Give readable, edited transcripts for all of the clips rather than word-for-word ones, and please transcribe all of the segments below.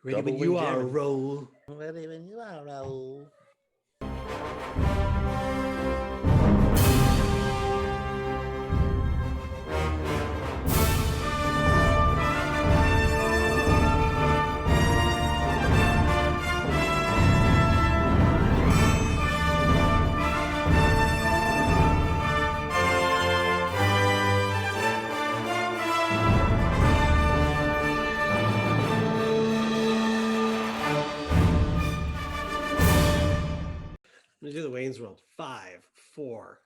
Ready when you are, roll. Ready when you are, roll. I'm gonna do the Wayne's World. 5, 4.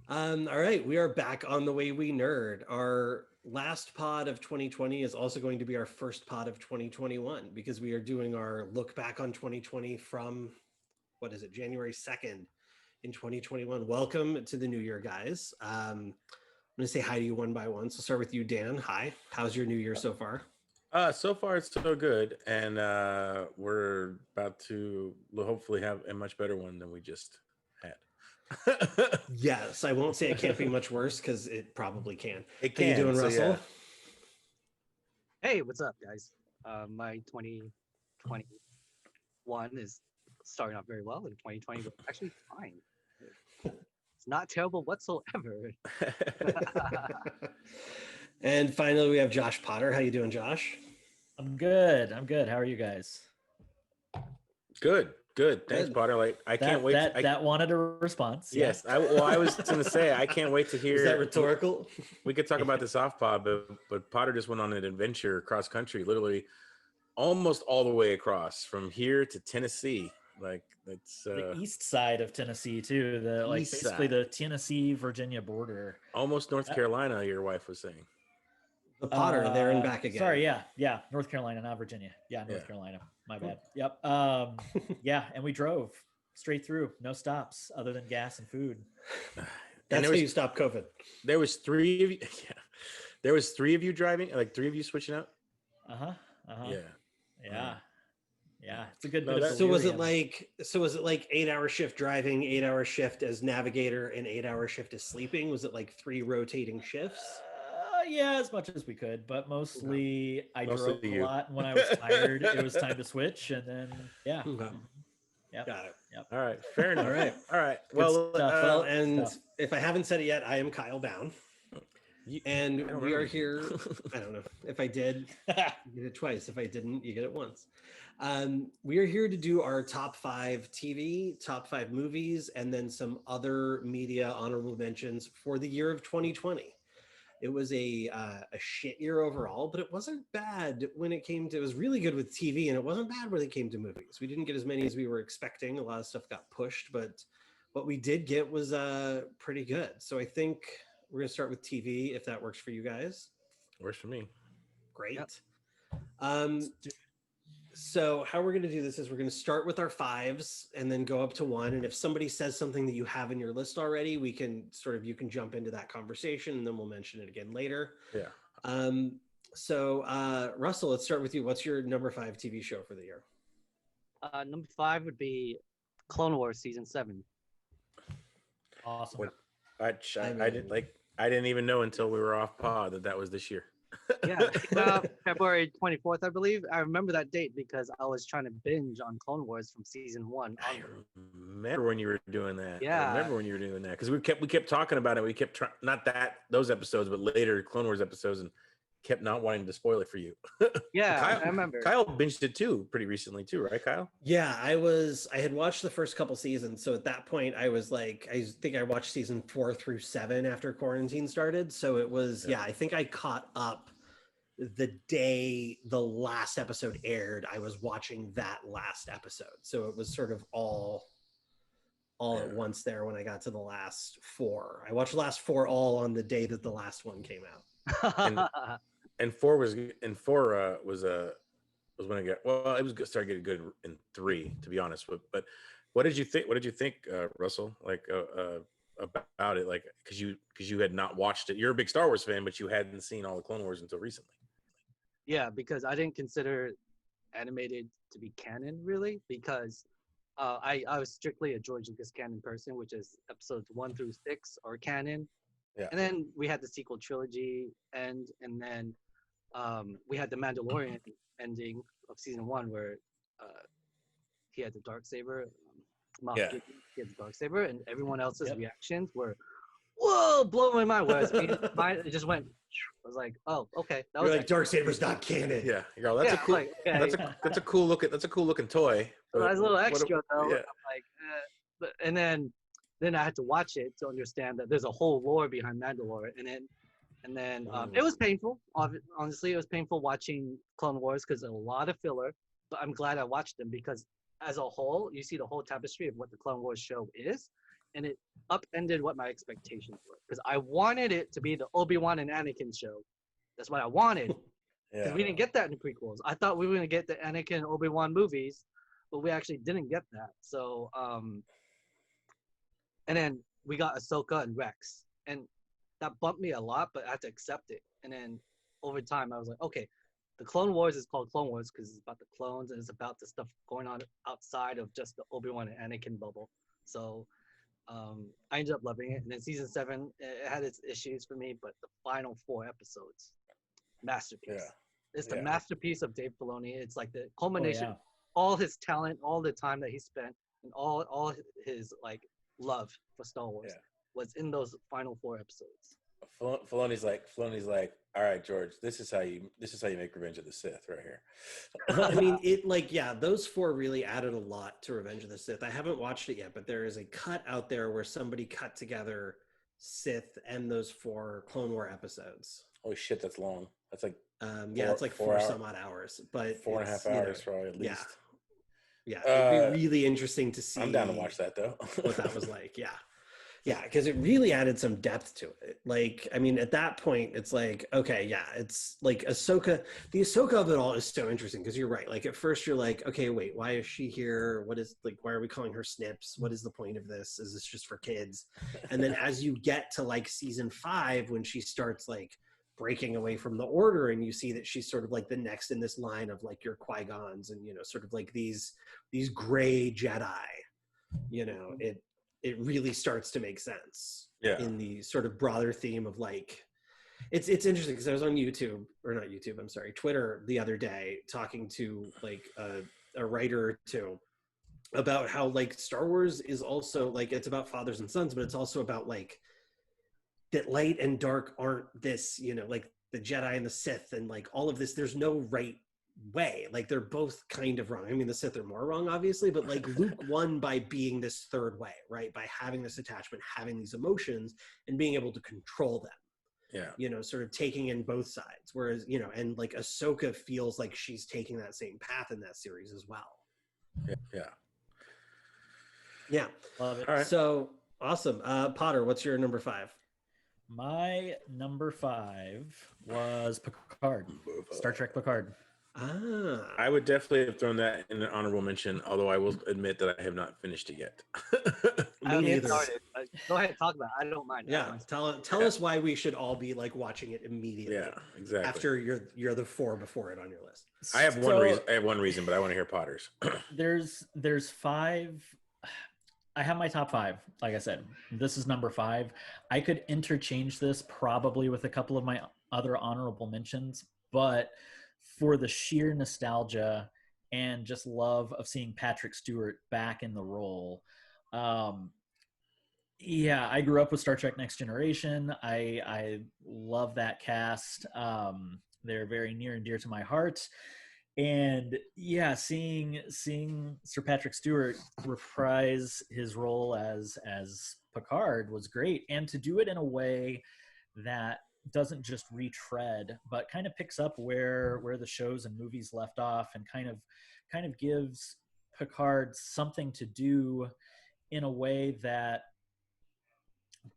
All right, we are back on The Way We Nerd. Our last pod of 2020 is also going to be our first pod of 2021 because we are doing our look back on 2020 from, what is it, January 2nd in 2021. Welcome to the new year, guys. I'm gonna say hi to you one by one. So start with you, Dan. Hi, how's your new year so far? So far it's so good, and we're about to hopefully have a much better one than we just had. Yes, I won't say it can't be much worse because it probably can. It How you can, doing, so Russell? yeah. Hey, what's up, guys? My 2021 is starting off very well, and 2020 was actually fine. It's not terrible whatsoever. And finally, we have Josh Potter. How you doing, Josh? I'm good. How are you guys? Good. Thanks, Good. Potter. Like I can't wait. That wanted a response. Yes, I was going to say I can't wait to hear. Is that rhetorical? We could talk about this off pod, but Potter just went on an adventure cross country, literally almost all the way across from here to Tennessee. Like it's the east side of Tennessee too. The like East basically side. the Tennessee-Virginia border. almost North Carolina. Your wife was saying. The Potter, there and back again. Sorry, yeah, North Carolina, not Virginia. Yeah, North Carolina. My bad. Yep. Yeah, and we drove straight through, no stops other than gas and food. That's how you stop COVID. There was 3 of you. Yeah, there was 3 of you driving. Like 3 of you switching out. Yeah. It's a good No, bit of So was it delirium. like 8-hour shift driving, 8-hour shift as navigator, and 8-hour shift as sleeping? Was it like 3 rotating shifts? Yeah, as much as we could, but mostly I Mostly drove a you. lot. And when I was tired, it was time to switch, and then Okay. Yep. Got it. All right, fair enough. All right. Well, Well, and if I haven't said it yet, I am Kyle Bound. And we remember. are here. I don't know. If I did, you get it twice. If I didn't, you get it once. We are here to do our top 5 TV, top 5 movies, and then some other media honorable mentions for the year of 2020. It was a shit year overall, but it wasn't bad when it came to, it was really good with TV, and it wasn't bad when it came to movies. We didn't get as many as we were expecting. A lot of stuff got pushed, but what we did get was pretty good. So I think we're going to start with TV, if that works for you guys. Works for me. Great. Yep. So how we're going to do this is we're going to start with our 5s and then go up to 1. And if somebody says something that you have in your list already, we can you can jump into that conversation and then we'll mention it again later. Yeah. So Russell, let's start with you. What's your number 5 TV show for the year? Number 5 would be Clone Wars season 7. awesome. I didn't even know until we were off pod that was this year. Yeah, February 24th, I believe. I remember that date because I was trying to binge on Clone Wars from season 1 I onward. remember when you were doing that. Yeah. I remember when you were doing that because we kept talking about it. We kept trying, not those episodes, but later Clone Wars episodes, and kept not wanting to spoil it for you. Yeah, I remember. Kyle binged it too, pretty recently too, right, Kyle? Yeah, I had watched the first couple seasons. So at that point I was like, I think I watched season 4 through 7 after quarantine started. So it was, I think I caught up the day the last episode aired. I was watching that last episode. So it was sort of all at once there when I got to the last 4. I watched the last 4 all on the day that the last one came out. And 4 was when it got, well, it was started getting good in 3, to be honest. But what did you think? What did you think, Russell? Like about it? Like because you had not watched it. You're a big Star Wars fan, but you hadn't seen all the Clone Wars until recently. Yeah, because I didn't consider animated to be canon really, because I was strictly a George Lucas canon person, which is episodes 1 through 6 are canon. Yeah. And then we had the sequel trilogy and then we had the Mandalorian ending of season 1 where he had the dark saber. Moff Yeah. Gideon, he had the dark saber, and everyone else's Yep. reactions were, "Whoa, blow my mind!" Whereas me, mine, it just went. I was like, "Oh, okay, that You're was like actually Darksaber's not canon. Yeah, you go, that's yeah, a cool, like, okay. that's a cool looking toy. So that's a little what extra though." yeah, I'm like, but and then I had to watch it to understand that there's a whole lore behind Mandalore, and then it was painful. Honestly, it was painful watching Clone Wars because a lot of filler. But I'm glad I watched them because as a whole, you see the whole tapestry of what the Clone Wars show is, and it upended what my expectations were. Because I wanted it to be the Obi-Wan and Anakin show. That's what I wanted. Because yeah, we didn't get that in the prequels. I thought we were gonna get the Anakin and Obi-Wan movies, but we actually didn't get that. So and then we got Ahsoka and Rex, and that bumped me a lot, but I had to accept it. And then over time, I was like, okay, the Clone Wars is called Clone Wars because it's about the clones and it's about the stuff going on outside of just the Obi-Wan and Anakin bubble. So I ended up loving it. And then season 7, it had its issues for me, but the final 4 episodes, masterpiece. yeah. It's the Yeah. masterpiece of Dave Filoni. It's like the Oh, culmination, yeah. all his talent, all the time that he spent, and all his like love for Star Wars Yeah. was in those final 4 episodes. Filoni's like, all right, George, this is how you make Revenge of the Sith right here. I mean, it like, yeah, those 4 really added a lot to Revenge of the Sith. I haven't watched it yet, but there is a cut out there where somebody cut together Sith and those 4 Clone War episodes. Holy shit, that's long. That's like Yeah, it's like 4 some odd hours, but 4.5 hours probably at least. Yeah, it'd be really interesting to see. I'm down to watch that though. What that was like. Yeah, because it really added some depth to it. Like, I mean, at that point, it's like, okay, yeah, it's like Ahsoka. The Ahsoka of it all is so interesting because you're right. Like, at first, you're like, okay, wait, why is she here? What is, like, why are we calling her Snips? What is the point of this? Is this just for kids? And then as you get to like season 5, when she starts like breaking away from the Order, and you see that she's sort of like the next in this line of like your Qui-Gons and, you know, sort of like these gray Jedi, you know, it really starts to make sense in the sort of broader theme of like, it's interesting because I was on Twitter the other day talking to like a writer or two about how like Star Wars is also like, it's about fathers and sons, but it's also about like that light and dark aren't this, you know, like the Jedi and the Sith and like all of this, there's no right way. Like they're both kind of wrong. I mean, the Sith are more wrong, obviously, but like Luke won by being this third way, right? By having this attachment, having these emotions, and being able to control them. Yeah. You know, sort of taking in both sides. Whereas, you know, and like Ahsoka feels like she's taking that same path in that series as well. Yeah. Love it. All right. So awesome. Potter, what's your number 5? My number 5 was Picard. Star Trek Picard. I would definitely have thrown that in an honorable mention, although I will admit that I have not finished it yet. I haven't even started. Go ahead, talk about it. I don't mind. Yeah, tell us why we should all be like watching it immediately. Yeah, exactly. After you're the 4 before it on your list. I have one reason, but I want to hear Potter's. There's 5. I have my top 5. Like I said, this is number 5. I could interchange this probably with a couple of my other honorable mentions, but for the sheer nostalgia and just love of seeing Patrick Stewart back in the role. Yeah, I grew up with Star Trek Next Generation. I love that cast. They're very near and dear to my heart. And yeah, seeing Sir Patrick Stewart reprise his role as Picard was great. And to do it in a way that doesn't just retread, but kind of picks up where the shows and movies left off, and kind of gives Picard something to do in a way that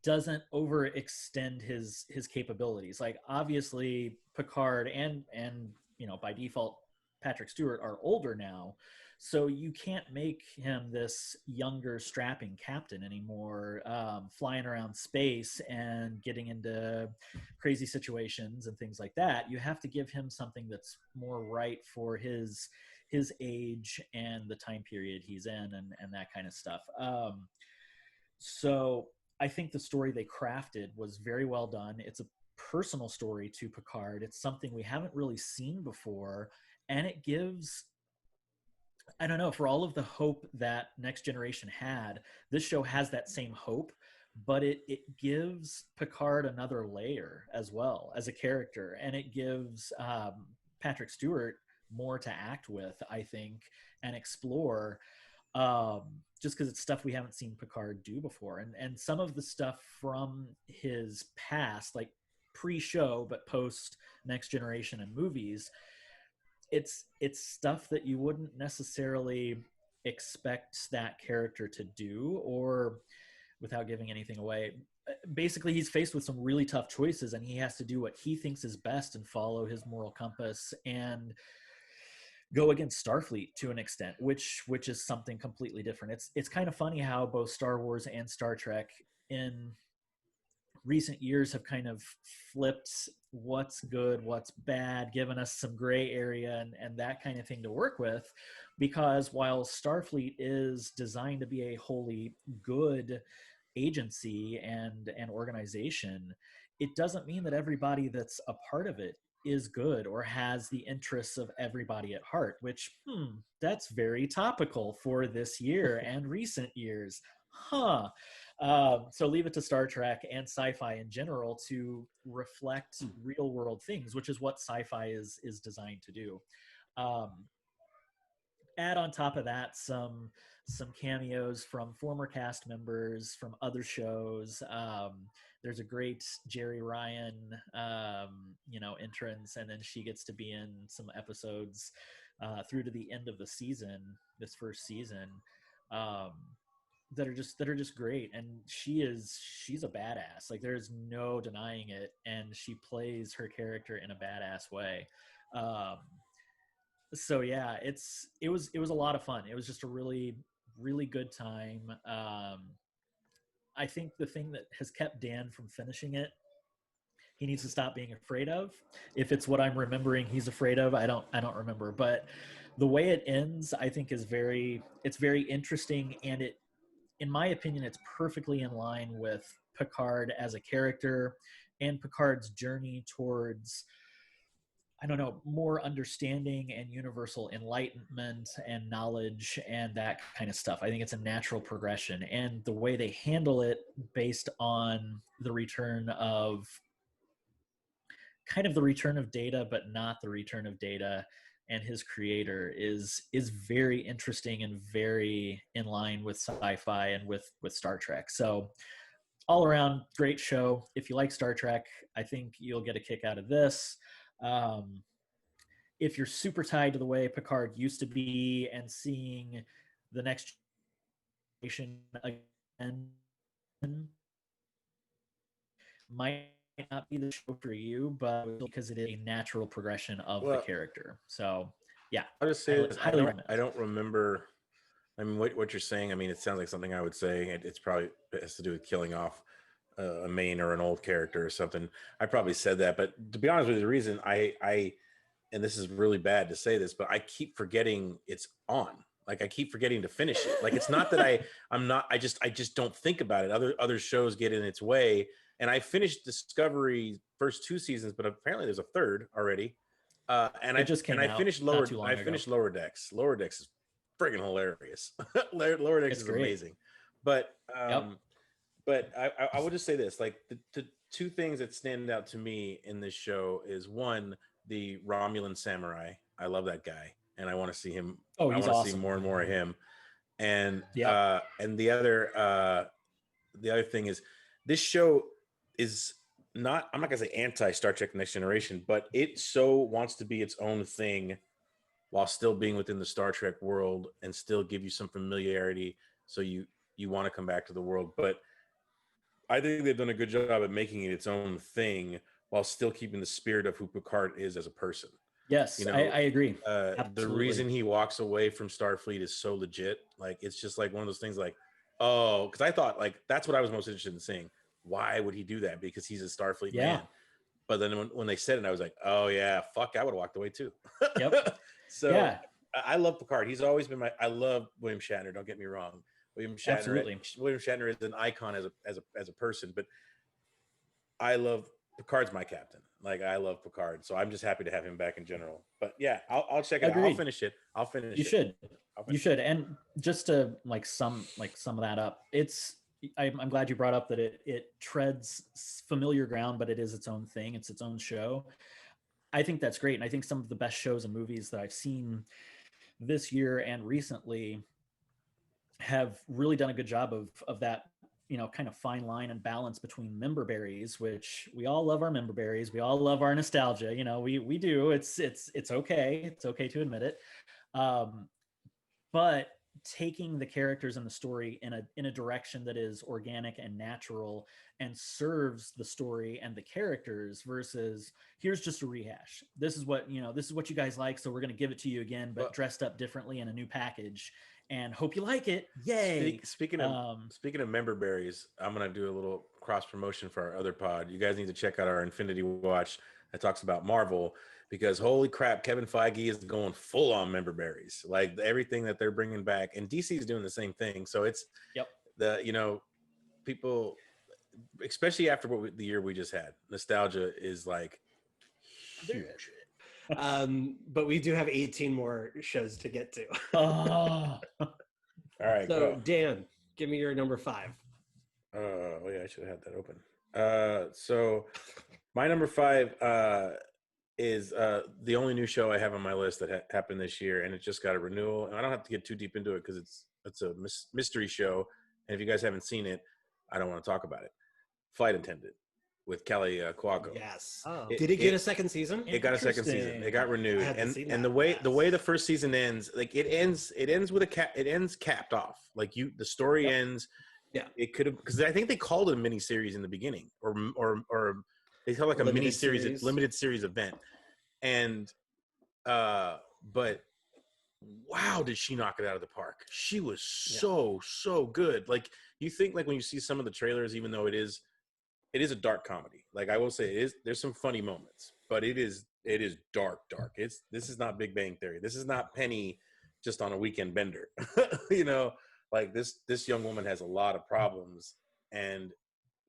doesn't overextend his capabilities. Like obviously Picard and you know, by default Patrick Stewart are older now, so you can't make him this younger strapping captain anymore, flying around space and getting into crazy situations and things like that. You have to give him something that's more right for his age and the time period he's in, and that kind of stuff. So I think the story they crafted was very well done. personal story to Picard. It's something we haven't really seen before, and it gives, I don't know, for all of the hope that Next Generation had, this show has that same hope, but it gives Picard another layer as well as a character, and it gives Patrick Stewart more to act with, I think, and explore, just because it's stuff we haven't seen Picard do before. And some of the stuff from his past, like pre-show but post Next Generation and movies, it's stuff that you wouldn't necessarily expect that character to do, or without giving anything away, basically he's faced with some really tough choices, and he has to do what he thinks is best and follow his moral compass and go against Starfleet to an extent, which is something completely different. It's kind of funny how both Star Wars and Star Trek in recent years have kind of flipped what's good, what's bad, given us some gray area and that kind of thing to work with, because while Starfleet is designed to be a wholly good agency and an organization, it doesn't mean that everybody that's a part of it is good or has the interests of everybody at heart, which that's very topical for this year and recent years. So leave it to Star Trek and sci-fi in general to reflect real world things, which is what sci-fi is designed to do. Add on top of that some cameos from former cast members from other shows. There's a great Jerry Ryan, entrance, and then she gets to be in some episodes through to the end of the season, this first season, that are just great. And she's a badass. Like, there's no denying it, and she plays her character in a badass way. So yeah, it was a lot of fun. It was just a really, really good time. I think the thing that has kept Dan from finishing it, he needs to stop being afraid of. If it's what I'm remembering he's afraid of, I don't remember. But the way it ends, I think, is very interesting, and it, in my opinion, it's perfectly in line with Picard as a character and Picard's journey towards, I don't know, more understanding and universal enlightenment and knowledge and that kind of stuff. I think it's a natural progression, and the way they handle it based on the return of Data, but not the return of Data and his creator is very interesting and very in line with sci-fi and with Star Trek. So all around great show. If you like Star Trek, I think you'll get a kick out of this. If you're super tied to the way Picard used to be and seeing the Next Generation again, might not be the show for you, but because it is a natural progression of the character. So yeah, I'll just say this. I don't remember. I mean, what you're saying, I mean, it sounds like something I would say. It's probably, it has to do with killing off a main or an old character or something. I probably said that, but to be honest with you, the reason I and this is really bad to say this, but I keep forgetting it's on. Like, I keep forgetting to finish it. Like, it's not that I just don't think about it. Other shows get in its way. And I finished Discovery first 2 seasons, but apparently there's a third already. And I finished Lower Decks. Lower Decks is friggin' hilarious. Lower Decks is amazing. But but I would just say this, like, the 2 things that stand out to me in this show is, one, the Romulan samurai. I love that guy, and I want to see him. Oh, he's awesome. I want to see more and more of him. And and the other thing is, this show is not, I'm not gonna say anti Star Trek Next Generation, but it so wants to be its own thing while still being within the Star Trek world and still give you some familiarity, so you want to come back to the world. But I think they've done a good job at making it its own thing while still keeping the spirit of who Picard is as a person. Yes, I agree. The reason he walks away from Starfleet is so legit. Like, it's just like one of those things, like, oh, because I thought, like, that's what I was most interested in seeing. Why would he do that? Because he's a Starfleet man. But then when they said it, I was like, oh yeah, fuck, I would have walked away too. Yep. So yeah. I love Picard. He's always been I love William Shatner. Don't get me wrong. William Shatner is an icon as a person, but I love Picard's my captain. Like I love Picard, so I'm just happy to have him back in general. But yeah, I'll check it out. I'll Agreed. finish it. I'll finish You it. should. I'll You finish should. And just to sum of that up, I'm glad you brought up that it treads familiar ground, but it is its own thing. It's its own show. I think that's great. And I think some of the best shows and movies that I've seen this year and recently have really done a good job of that, kind of fine line and balance between member berries, which we all love our member berries. We all love our nostalgia. We do. It's okay. It's okay to admit it. But taking the characters and the story in a direction that is organic and natural and serves the story and the characters versus here's just a rehash. This is what you guys like, so we're going to give it to you again, but dressed up differently in a new package and hope you like it. Yay. Speaking of member berries, I'm going to do a little cross promotion for our other pod. You guys need to check out our Infinity Watch that talks about Marvel, because holy crap, Kevin Feige is going full on member berries, like everything that they're bringing back, and DC is doing the same thing. So it's people, especially after the year we just had, nostalgia is like huge. But we do have 18 more shows to get to. All right. So Dan, give me your number 5. Oh yeah, I should have had that open. So my number 5 is the only new show I have on my list that happened this year, and it just got a renewal. And I don't have to get too deep into it because it's a mystery show, and if you guys haven't seen it, I don't want to talk about it. Flight Attendant with Kelly Cuoco. Yes. Oh. Did it get a second season? It got a second season. It got renewed, and the that. way the first season ends, like it ends with it ends capped off. Like the story ends. Yeah. It could have, because I think they called it a mini series in the beginning, or they called like a mini series, limited series event, and but wow, did she knock it out of the park? She was so good. Like you think, like when you see some of the trailers, even though it is a dark comedy. Like I will say, there's some funny moments, but it is dark. This is not Big Bang Theory. This is not Penny just on a weekend bender. Like this young woman has a lot of problems, and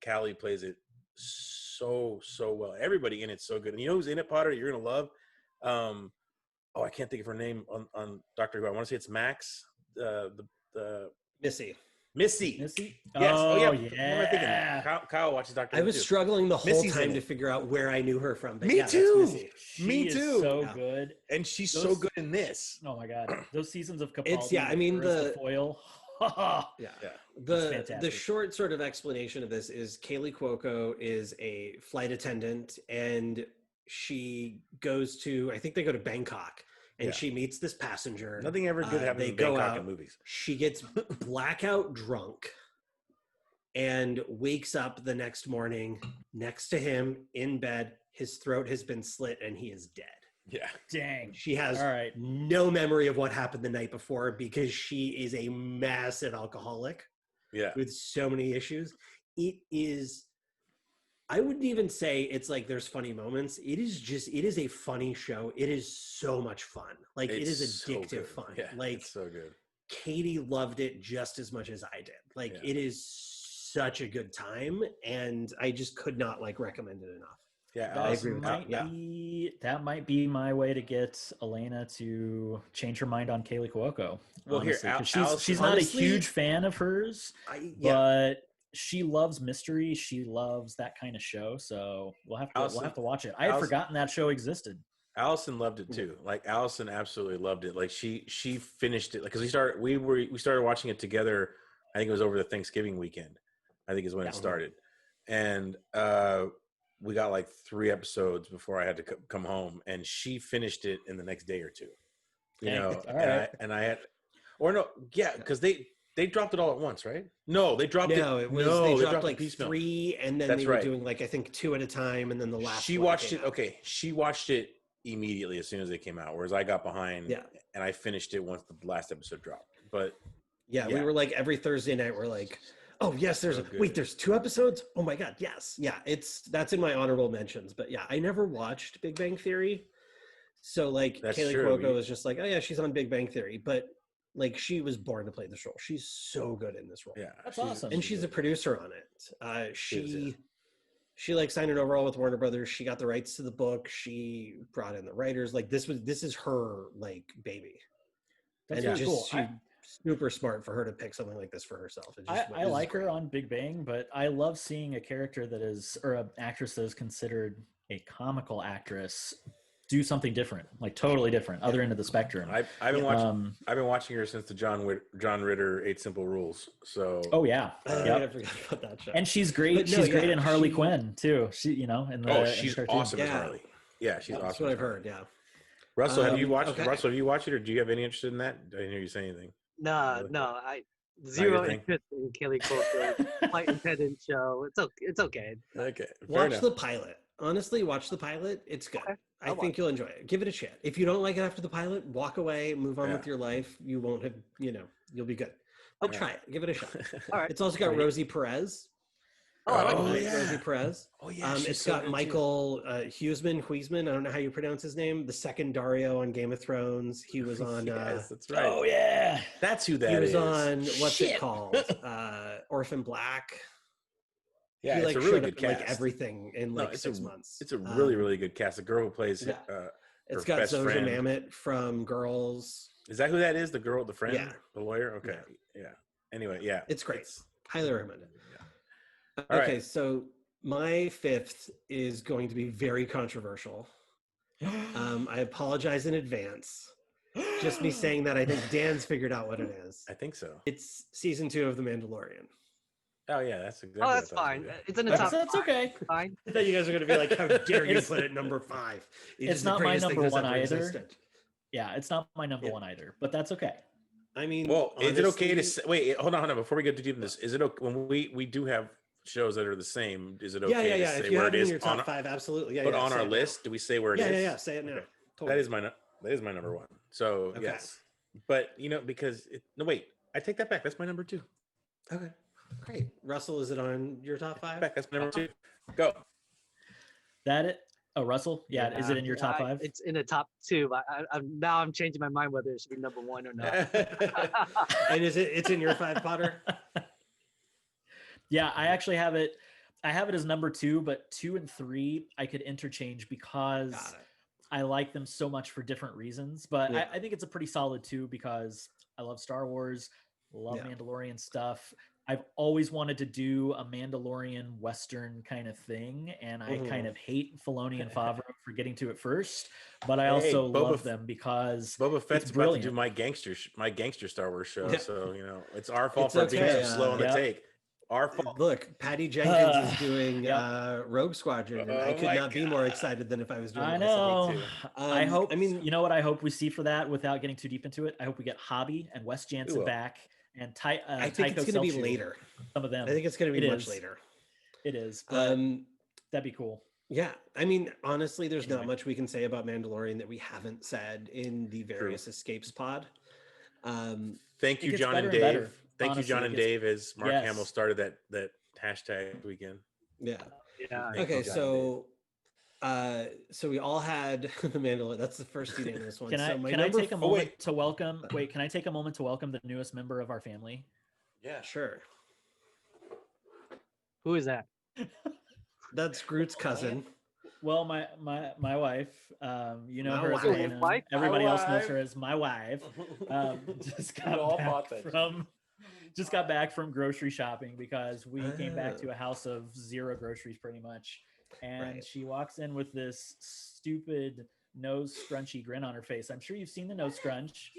Callie plays it so well. Everybody in it's so good. And you know who's in it, Potter? You're gonna love. I can't think of her name on Doctor Who. I want to say it's Max. The Missy. Yes. Oh yeah. What am I thinking? Kyle watches Doctor Who. I was struggling the whole Missy's time to figure out where I knew her from. But Me that's too. Missy. Me too. So good, and she's so good in this. Oh my god, those seasons of Capaldi. The foil. The short sort of explanation of this is Kaylee Cuoco is a flight attendant, and she goes to, I think they go to Bangkok, and she meets this passenger. Nothing ever good happens in Bangkok in movies. She gets blackout drunk and wakes up the next morning next to him in bed. His throat has been slit and he is dead. Yeah. Dang. She has no memory of what happened the night before because she is a massive alcoholic. Yeah. With so many issues. It is, I wouldn't even say it's like there's funny moments. It is a funny show. It is so much fun. Like it is addictive fun. Yeah, like it's so good. Katie loved it just as much as I did. Like it is such a good time, and I just could not recommend it enough. Yeah, I agree with that might be my way to get Elena to change her mind on Kaylee Cuoco. Well, honestly, here, she's not a huge fan of hers, but she loves mystery. She loves that kind of show. So we'll have to watch it. I had forgotten that show existed. Allison loved it too. Like Allison absolutely loved it. Like she finished it. Like because we started watching it together. I think it was over the Thanksgiving weekend. I think is when it started, and we got 3 episodes before I had to come home, and she finished it in the next day or two. Because they dropped it all at once, right? No, they dropped it. No, it was they dropped 3, and then they were doing I think 2 at a time, and then the last. She watched it. Okay, she watched it immediately as soon as they came out, whereas I got behind. Yeah, and I finished it once the last episode dropped. But we were every Thursday night. We're like, oh yes, there's there's 2 episodes. Oh my god, yes, yeah. That's in my honorable mentions. But yeah, I never watched Big Bang Theory, so Kaylee Cuoco was just like, oh yeah, she's on Big Bang Theory, but she was born to play this role. She's so good in this role. Yeah, that's awesome. And she's a producer on it. she like signed an overall with Warner Brothers. She got the rights to the book. She brought in the writers. Like this is her like baby. That's and really cool. Super smart for her to pick something like this for herself. I like her on Big Bang, but I love seeing a character that is, or an actress that is considered a comical actress, do something different, like totally different, other end of the spectrum. I've been watching her since the John Ritter 8 Simple Rules. So I forgot about that show. And she's great. She's great in Harley Quinn too. She, in the she's awesome as Harley. Yeah, she's awesome. That's what I've heard. Yeah. Russell, have you watched? Okay. Russell, have you watched it, or do you have any interest in that? I didn't hear you say anything. No, I zero interest in Kelly Coulter's flight attendant show. It's okay. Okay. Watch the pilot. Honestly, watch the pilot. It's good. Okay. I think you'll enjoy it. Give it a shot. If you don't like it after the pilot, walk away, move on with your life. You won't have, you'll be good. But try it. Give it a shot. All right. It's also got Rosie Perez. Rosie Perez. Oh yeah. It's got Michael Huisman. I don't know how you pronounce his name. The second Dario on Game of Thrones. He was on. Yes, that's right. Oh yeah, that's who that is. He was on what's it called? Orphan Black. Yeah, he, it's a really good cast. Like everything in 6 months. It's a really good cast. The girl who plays it's got Zoja Mamet from Girls. Is that who that is? The girl, the friend, the lawyer. Okay, yeah. Anyway, it's great. Highly recommend it. All okay, right. so my fifth is going to be very controversial. I apologize in advance. Just me saying that, I think Dan's figured out what it is. I think so. It's season 2 of The Mandalorian. Oh yeah, that's exactly. Oh, that's fine. It's in the top. That's okay. Fine. I thought you guys were going to be like, "How dare you put it number 5?" It's not my number 1 either. Yeah, it's not my number 1 either, but that's okay. I mean, well, is it okay to say, wait? Hold on. Before we get too deep in this, is it okay when we do have shows that are the same? Is it okay to say if you where have it is in your top 5, absolutely. But on our list, do we say where it is? Yeah. Say it now. Okay. Totally. That is my number 1. So yes, but because I take that back. That's my number 2. Okay, great. Russell, is it on your top 5? That's my number 2. Go. Russell? Yeah, is it in your top 5? It's in the top 2, but I'm changing my mind whether it should be number 1 or not. And it's in your 5, Potter? Yeah, I actually have it. I have it as number 2, but 2 and 3 I could interchange because I like them so much for different reasons. But I think it's a pretty solid 2 because I love Star Wars, love Mandalorian stuff. I've always wanted to do a Mandalorian Western kind of thing, and I kind of hate Filoni and Favreau for getting to it first, but I also love them because Boba Fett's about to do my gangster Star Wars show, so it's our fault for being so slow on the take. Our fault. Look, Patty Jenkins is doing Rogue Squadron, and I could not be more excited than if I was doing. I know. I hope. I mean, you know what I hope we see for that, without getting too deep into it. I hope we get Hobby and Wes Jansen back. And I think it's going to be later. Some of them. I think it's going to be much later. It is. But that'd be cool. Yeah. I mean, honestly, there's not much we can say about Mandalorian that we haven't said in the various Escapes pod. Thank you, John and Dave. Thank you, John and Dave, as Mark Hamill started that hashtag weekend. Yeah. Yeah. Okay. So we all had the Mandalorian. That's the first unanimous one. Can I take a moment to welcome? Wait, can I take a moment to welcome the newest member of our family? Yeah, sure. Who is that? That's Groot's cousin. Well, my wife. You know her as Lana. Wife? Everybody else knows her as my wife. Just got back from grocery shopping because we came back to a house of 0 groceries pretty much. And she walks in with this stupid nose scrunchy grin on her face. I'm sure you've seen the nose scrunch.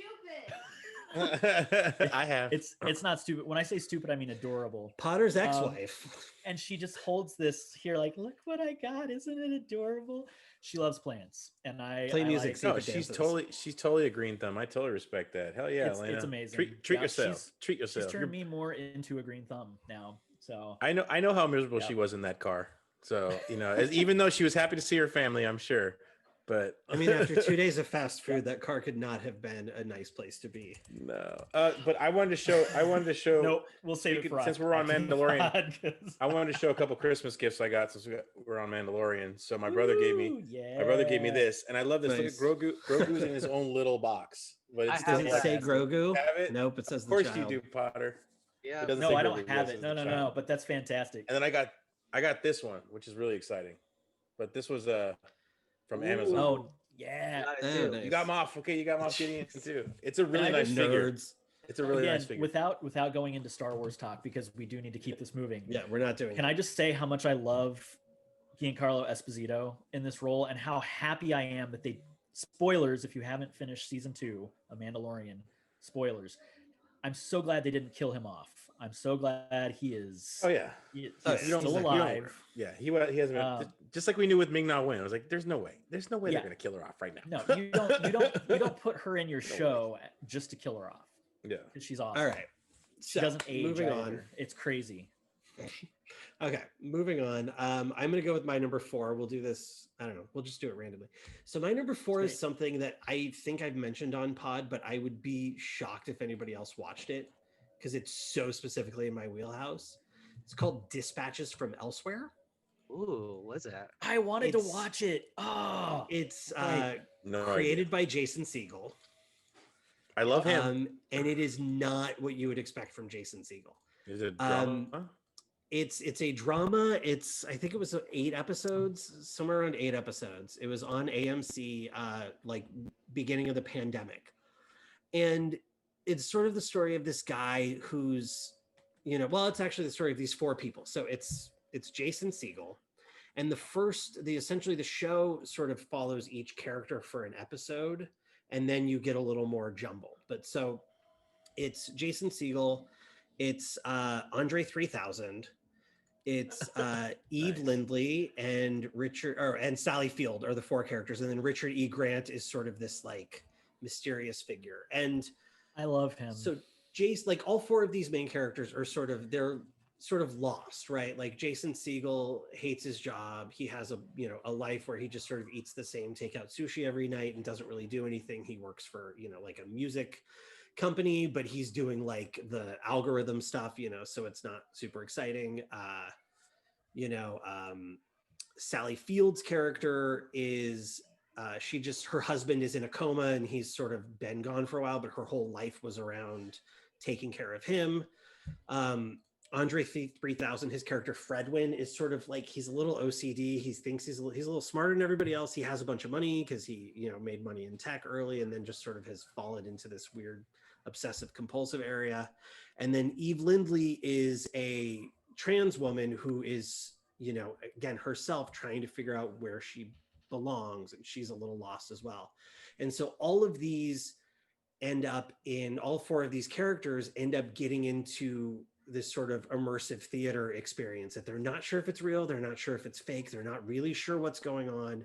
Stupid. I have. It's not stupid. When I say stupid, I mean adorable. Potter's ex-wife. And she just holds this here like, look what I got. Isn't it adorable? She loves plants. And I play music. She's totally a green thumb. I totally respect that. Hell yeah, Elena. It's amazing. Treat yourself. Treat yourself. She's turned me more into a green thumb now. So I know how miserable she was in that car. So, even though she was happy to see her family, I'm sure. But I mean, after 2 days of fast food, that car could not have been a nice place to be. No. But I wanted to show. Nope, we'll save it for since we're on Mandalorian. I wanted to show a couple Christmas gifts I got since we're on Mandalorian. So my brother gave me this, and I love this. Nice. Look at Grogu's in his own little box. But it does it say Grogu? Have it? Nope, it says of course the child. you do, Potter. Yeah. No, I don't have it. No, but that's fantastic. And then I I got this one, which is really exciting. But this was from Ooh. Amazon. Oh yeah. Got it Oh, too. nice. You got Moff. Okay, you got Moff Gideon too. It's a really I nice just- figure. Nerds. It's a really Again, nice figure. without going into Star Wars talk, because we do need to keep this moving. Yeah, we're not doing Can I just say how much I love Giancarlo Esposito in this role, and how happy I am that they, spoilers if you haven't finished season 2 of Mandalorian, spoilers, I'm so glad they didn't kill him off. I'm so glad he is Oh yeah. he's Oh, yeah. still He's like, alive. Yeah, he hasn't been, just like we knew with Ming Na Wen. I was like, there's no way Yeah. they're gonna kill her off right now. No, you don't put her in your show just to kill her off, Yeah. because she's awesome. All right. She So, doesn't age moving either. on. It's crazy. Okay, moving on. I'm going to go with my number 4. We'll do this. I don't know. We'll just do it randomly. So my number 4 is Great. something that I think I've mentioned on pod, but I would be shocked if anybody else watched it because it's so specifically in my wheelhouse. It's called Dispatches from Elsewhere. Ooh, what's that? I wanted to It's- watch it. Oh, It's No created by Jason Segel. I love him. And it is not what you would expect from Jason Segel. Is it drama? It's a drama. I think it was 8 episodes, somewhere around 8 episodes. It was on AMC like beginning of the pandemic. And it's sort of the story of this guy who's, it's actually the story of these 4 people. So it's Jason Segel. And essentially the show sort of follows each character for an episode, and then you get a little more jumbled. But so it's Jason Segel, it's Andre 3000, it's Eve Lindley and and Sally Field are the 4 characters, and then Richard E. Grant is sort of this like mysterious figure. And I love him. so Jace, like all 4 of these main characters are they're sort of lost, right? Like Jason Segel hates his job. He has a life where he just sort of eats the same takeout sushi every night and doesn't really do anything. He works for, like a music company, but he's doing like the algorithm stuff, so it's not super exciting. Sally Field's character is her husband is in a coma and he's sort of been gone for a while, but her whole life was around taking care of him. Andre 3000, his character Fredwin, is sort of like, he's a little OCD. He thinks he's a little smarter than everybody else. He has a bunch of money because he made money in tech early, and then just sort of has fallen into this weird obsessive compulsive area. And then Eve Lindley is a trans woman who is, again, herself trying to figure out where she belongs, and she's a little lost as well. And so all 4 of these characters end up getting into this sort of immersive theater experience that they're not sure if it's real, they're not sure if it's fake, they're not really sure what's going on,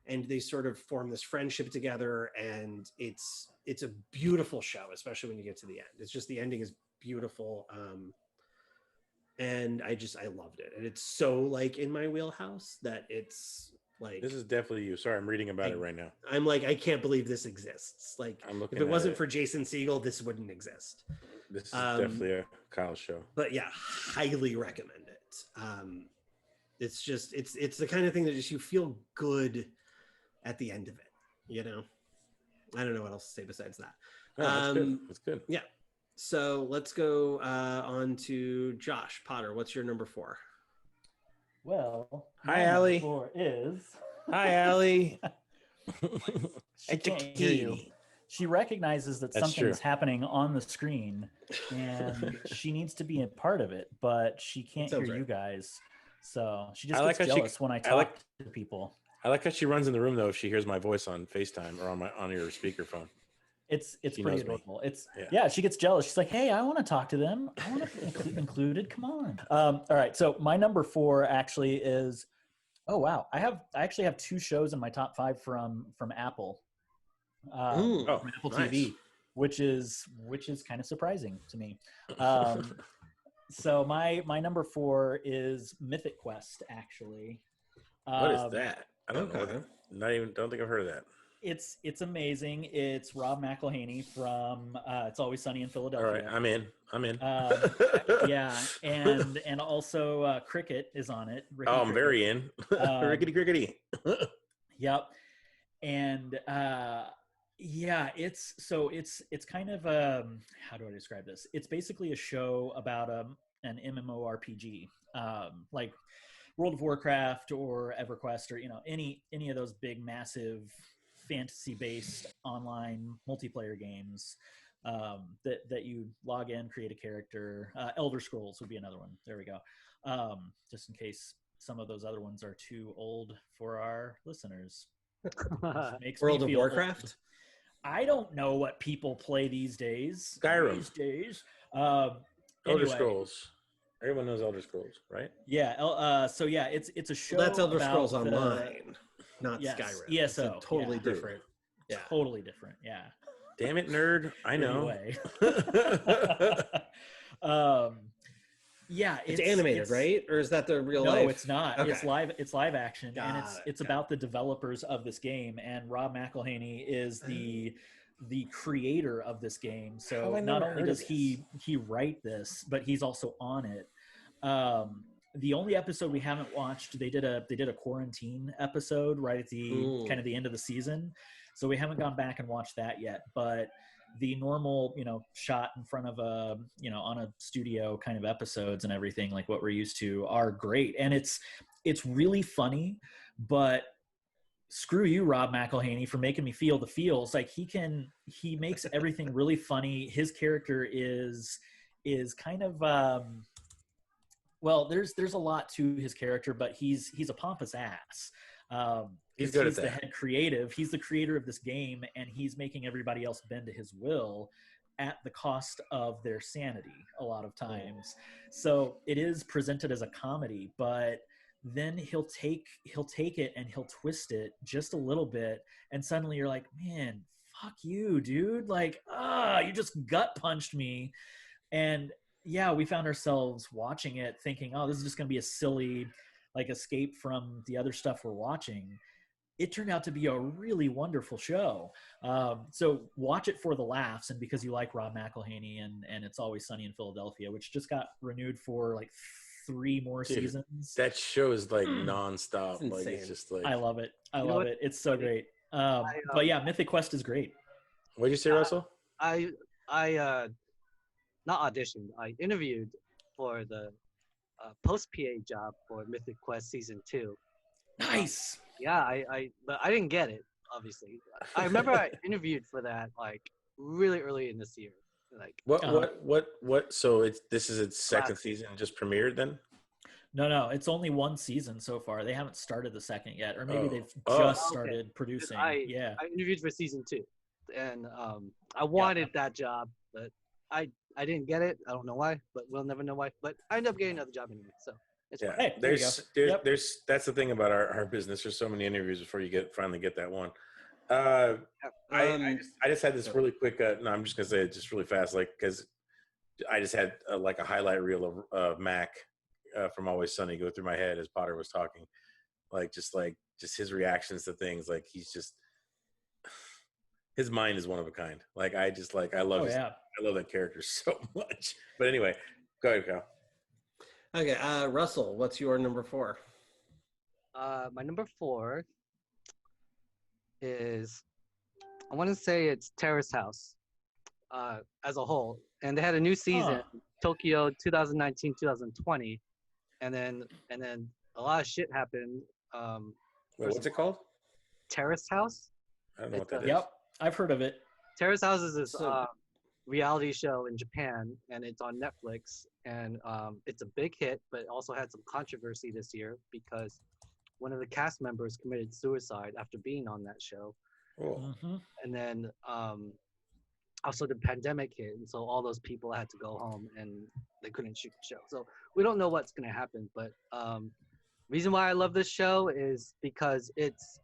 and they sort of form this friendship together. And it's a beautiful show, especially when you get to the end. It's just, the ending is beautiful. And I loved it, and it's so like in my wheelhouse that it's like, This is definitely you. Sorry, I'm reading about it right now. I'm like, I can't believe this exists. Like, I'm looking if it at wasn't it. for Jason Segel, this wouldn't exist. This is definitely a Kyle show. But yeah, highly recommend it. It's the kind of thing that just, you feel good at the end of it. I don't know what else to say besides that. Oh, that's good. That's good. Yeah. So let's go on to Josh Potter. What's your number 4? Well, Hi, my number Allie. 4 is. Hi, Allie. She can't hear you. She recognizes that That's something is true. happening on the screen, and she needs to be a part of it, but she can't hear Sounds right. you guys. So she just I like gets how she- jealous when I I talk like- to people. I like how she runs in the room though if she hears my voice on FaceTime or on your speakerphone. It's She pretty knows me. adorable. It's Yeah. yeah. She gets jealous. She's like, "Hey, I want to talk to them. I want to be included. Come on." All right. So my number 4 actually is. Oh wow! I actually have 2 shows in my top 5 from Apple. Ooh, Oh, from Apple nice. TV, which is kind of surprising to me. So my number 4 is Mythic Quest. Actually, What is that? I don't know. okay. Don't think I've heard of that. It's amazing. It's Rob McElhaney from It's Always Sunny in All Philadelphia. right, I'm in. Yeah, and also Cricket is on it. Ricky Oh, I'm Cricket. very in. Rickety crickety. Yep. And yeah, it's kind of how do I describe this? It's basically a show about an MMORPG. Like World of Warcraft or EverQuest or any of those big massive fantasy-based online multiplayer games that you log in, create a character. Elder Scrolls would be another one. There we go. Just in case some of those other ones are too old for our listeners. Makes World me of feel Warcraft. old. I don't know what people play these days. Skyrim. These days. Elder Anyway, Scrolls. Everyone knows Elder Scrolls, right? Yeah. So yeah, it's a show. Well, that's Elder about Scrolls the- Online, not Yes, Skyrim. It's a ESO, totally yeah. different. Yeah. Totally different. Yeah. Damn it, nerd! I know. Anyway. Yeah, It's animated, right? Or is that the real life? No, it's not. Okay. It's live action, and Got it's it. about the developers of this game. And Rob McElhaney is the creator of this game. How have So I not never only heard of does he write this, but he's also on it. The only episode we haven't watched, they did a quarantine episode right at the kind of the end of the season, so we haven't gone back and watched that yet. But the normal, shot in front of a, on a studio kind of episodes and everything like what we're used to are great, and it's really funny. But screw you, Rob McElhaney, for making me feel the feels. Like he makes everything really funny. His character is kind of well, there's a lot to his character, but he's a pompous ass. He's good at the that. head creative. He's the creator of this game, and he's making everybody else bend to his will at the cost of their sanity a lot of times. So it is presented as a comedy, but then he'll take it and he'll twist it just a little bit, and suddenly you're like, man, fuck you, dude. Like, you just gut punched me. And yeah, we found ourselves watching it thinking, oh, this is just going to be a silly, like, escape from the other stuff we're watching. It turned out to be a really wonderful show. So watch it for the laughs, and because you like Rob McElhaney and It's Always Sunny in Philadelphia, which just got renewed for like 3 more Dude, seasons. That show is like nonstop. It's Like insane. it's just like. I love it. I You know love what? it. It's so great. But yeah, Mythic Quest is great. What'd you say, Russell? I not auditioned. I interviewed for the post PA job for Mythic Quest season 2. Nice. Yeah, but I didn't get it. Obviously, I remember I interviewed for that like really early in this year. Like What? So this is its second Last season, just premiered then? No, it's only 1 season so far. They haven't started the second yet, or maybe Oh. they've Oh. just Okay. started producing. I interviewed for season 2, and I wanted that job, but I didn't get it. I don't know why, but we'll never know why. But I ended up getting another job anyway, so it's Yeah, fine. Hey, there you Yep. there's that's the thing about our business. There's so many interviews before you finally get that one. I just had this really quick. No, I'm just gonna say it just really fast, like because I just had like a highlight reel of Mac from Always Sunny go through my head as Potter was talking, just his reactions to things. Like he's just his mind is one of a kind. Like I love I love that character so much. But anyway, go ahead, Kyle. Okay, Russell, what's your number 4? My number 4 is, I want to say it's Terrace House as a whole. And they had a new season, Tokyo 2019-2020. And then a lot of shit happened. Wait, what's it called? Terrace House? I don't know what that is. Yep, I've heard of it. Terrace House is this So- reality show in Japan, and it's on Netflix. And it's a big hit, but it also had some controversy this year because one of the cast members committed suicide after being on that show. Cool. Mhm. And then also the pandemic hit, and so all those people had to go home and they couldn't shoot the show. So we don't know what's going to happen, but reason why I love this show is because it's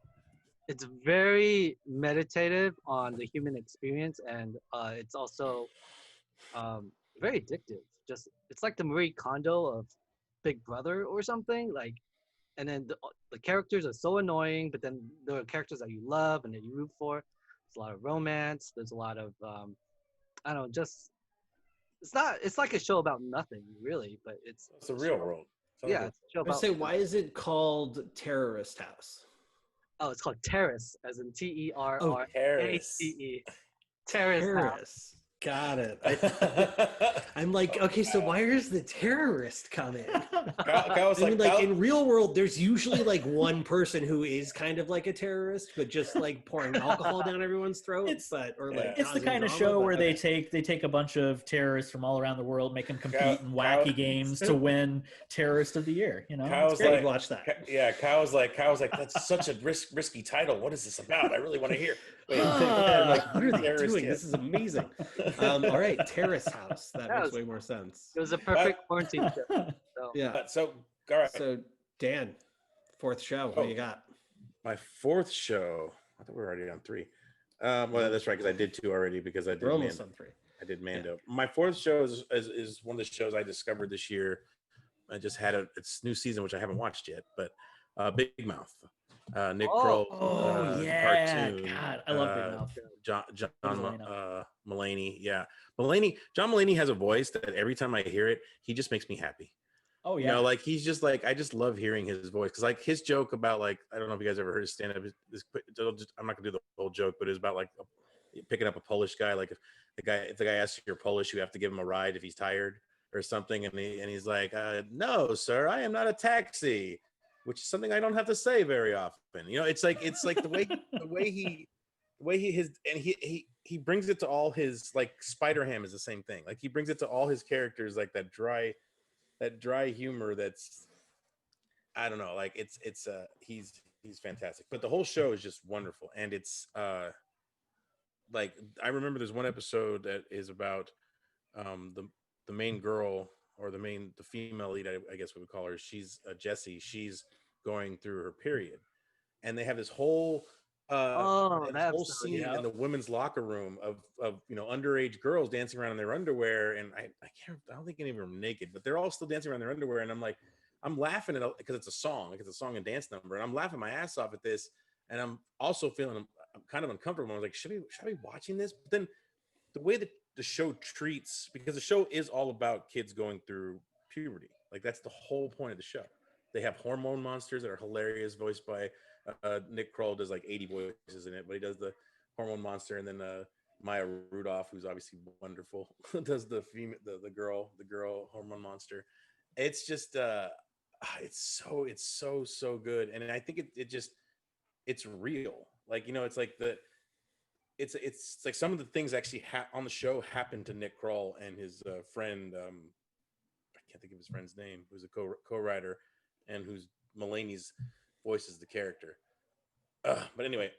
very meditative on the human experience, and it's also very addictive. Just it's like the Marie Kondo of Big Brother or something. Like, and then the characters are so annoying, but then there are characters that you love and that you root for. There's a lot of romance. There's a lot of I don't know, just it's like a show about nothing really, but it's It's the real world. yeah, it's a show I about. say, why is it called Terrorist House? Oh, it's called Terrace, as in TERRACE. Paris. Terrace House. Terrace. Got it. I'm like, okay, so where's the terrorist come in? Kyle was I mean, like, like Kyle, in real world, there's usually like one person who is kind of like a terrorist, but just like pouring alcohol down everyone's throat, It's- or Yeah. like It's the causing kind of drama, show but where they okay. take a bunch of terrorists from all around the world, make them compete in Kyle- wacky games to win Terrorist of the Year. You know, Kyle it's was I great. would watch that. Kyle was like, that's such a risky title. What is this about? I really want to hear. Wait, I'm like, what are they terrorist doing? kid. This is amazing. All right, Terrace House. That That makes was way more sense. It was a perfect quarantine show. So Yeah. So, all right. So Dan, fourth show. What do you got? My fourth show. I thought we were already on 3. Well, that's right, because I did 2 already because I did We're almost Mando. on 3. I did Mando. My fourth show is one of the shows I discovered this year. I just had its new season, which I haven't watched yet, but Big Mouth. Nick Kroll yeah, cartoon. God, I love Big Mouth. John What is Elena? Mulaney. Yeah, John Mulaney has a voice that every time I hear it, he just makes me happy. Oh You yeah, know, like he's just like, I just love hearing his voice, because like his joke about, like, I don't know if you guys ever heard his stand up. I'm not gonna do the whole joke, but it's about like picking up a Polish guy. Like if the guy asks you you're Polish, you have to give him a ride if he's tired or something, and he's like, no, sir, I am not a taxi, which is something I don't have to say very often. You know, it's like the way he brings it to all his, like Spider-Ham is the same thing. Like he brings it to all his characters, like that dry humor that's, I don't know, like he's fantastic. But the whole show is just wonderful, and it's like, I remember there's one episode that is about the main girl, or the female lead, I guess we would call her. She's Jessie. She's going through her period, and they have this whole that whole episode, scene yeah. in the women's locker room of underage girls dancing around in their underwear, and I don't think any of them are naked, but they're all still dancing around in their underwear, and I'm laughing at it because it's a song and dance number, and I'm laughing my ass off at this, and I'm also feeling I'm kind of uncomfortable. I was like, should I be watching this? But then the way that the show treats, because the show is all about kids going through puberty, like that's the whole point of the show. They have hormone monsters that are hilarious, voiced by Nick Kroll. Does like 80 voices in it, but he does the hormone monster, and then Maya Rudolph, who's obviously wonderful, does the girl hormone monster. It's just it's so good, and I think it's real. Like, you know, it's like it's like some of the things actually on the show happened to Nick Kroll and his friend. I can't think of his friend's name, who's a co-writer, and who's Mulaney's voices the character. But anyway,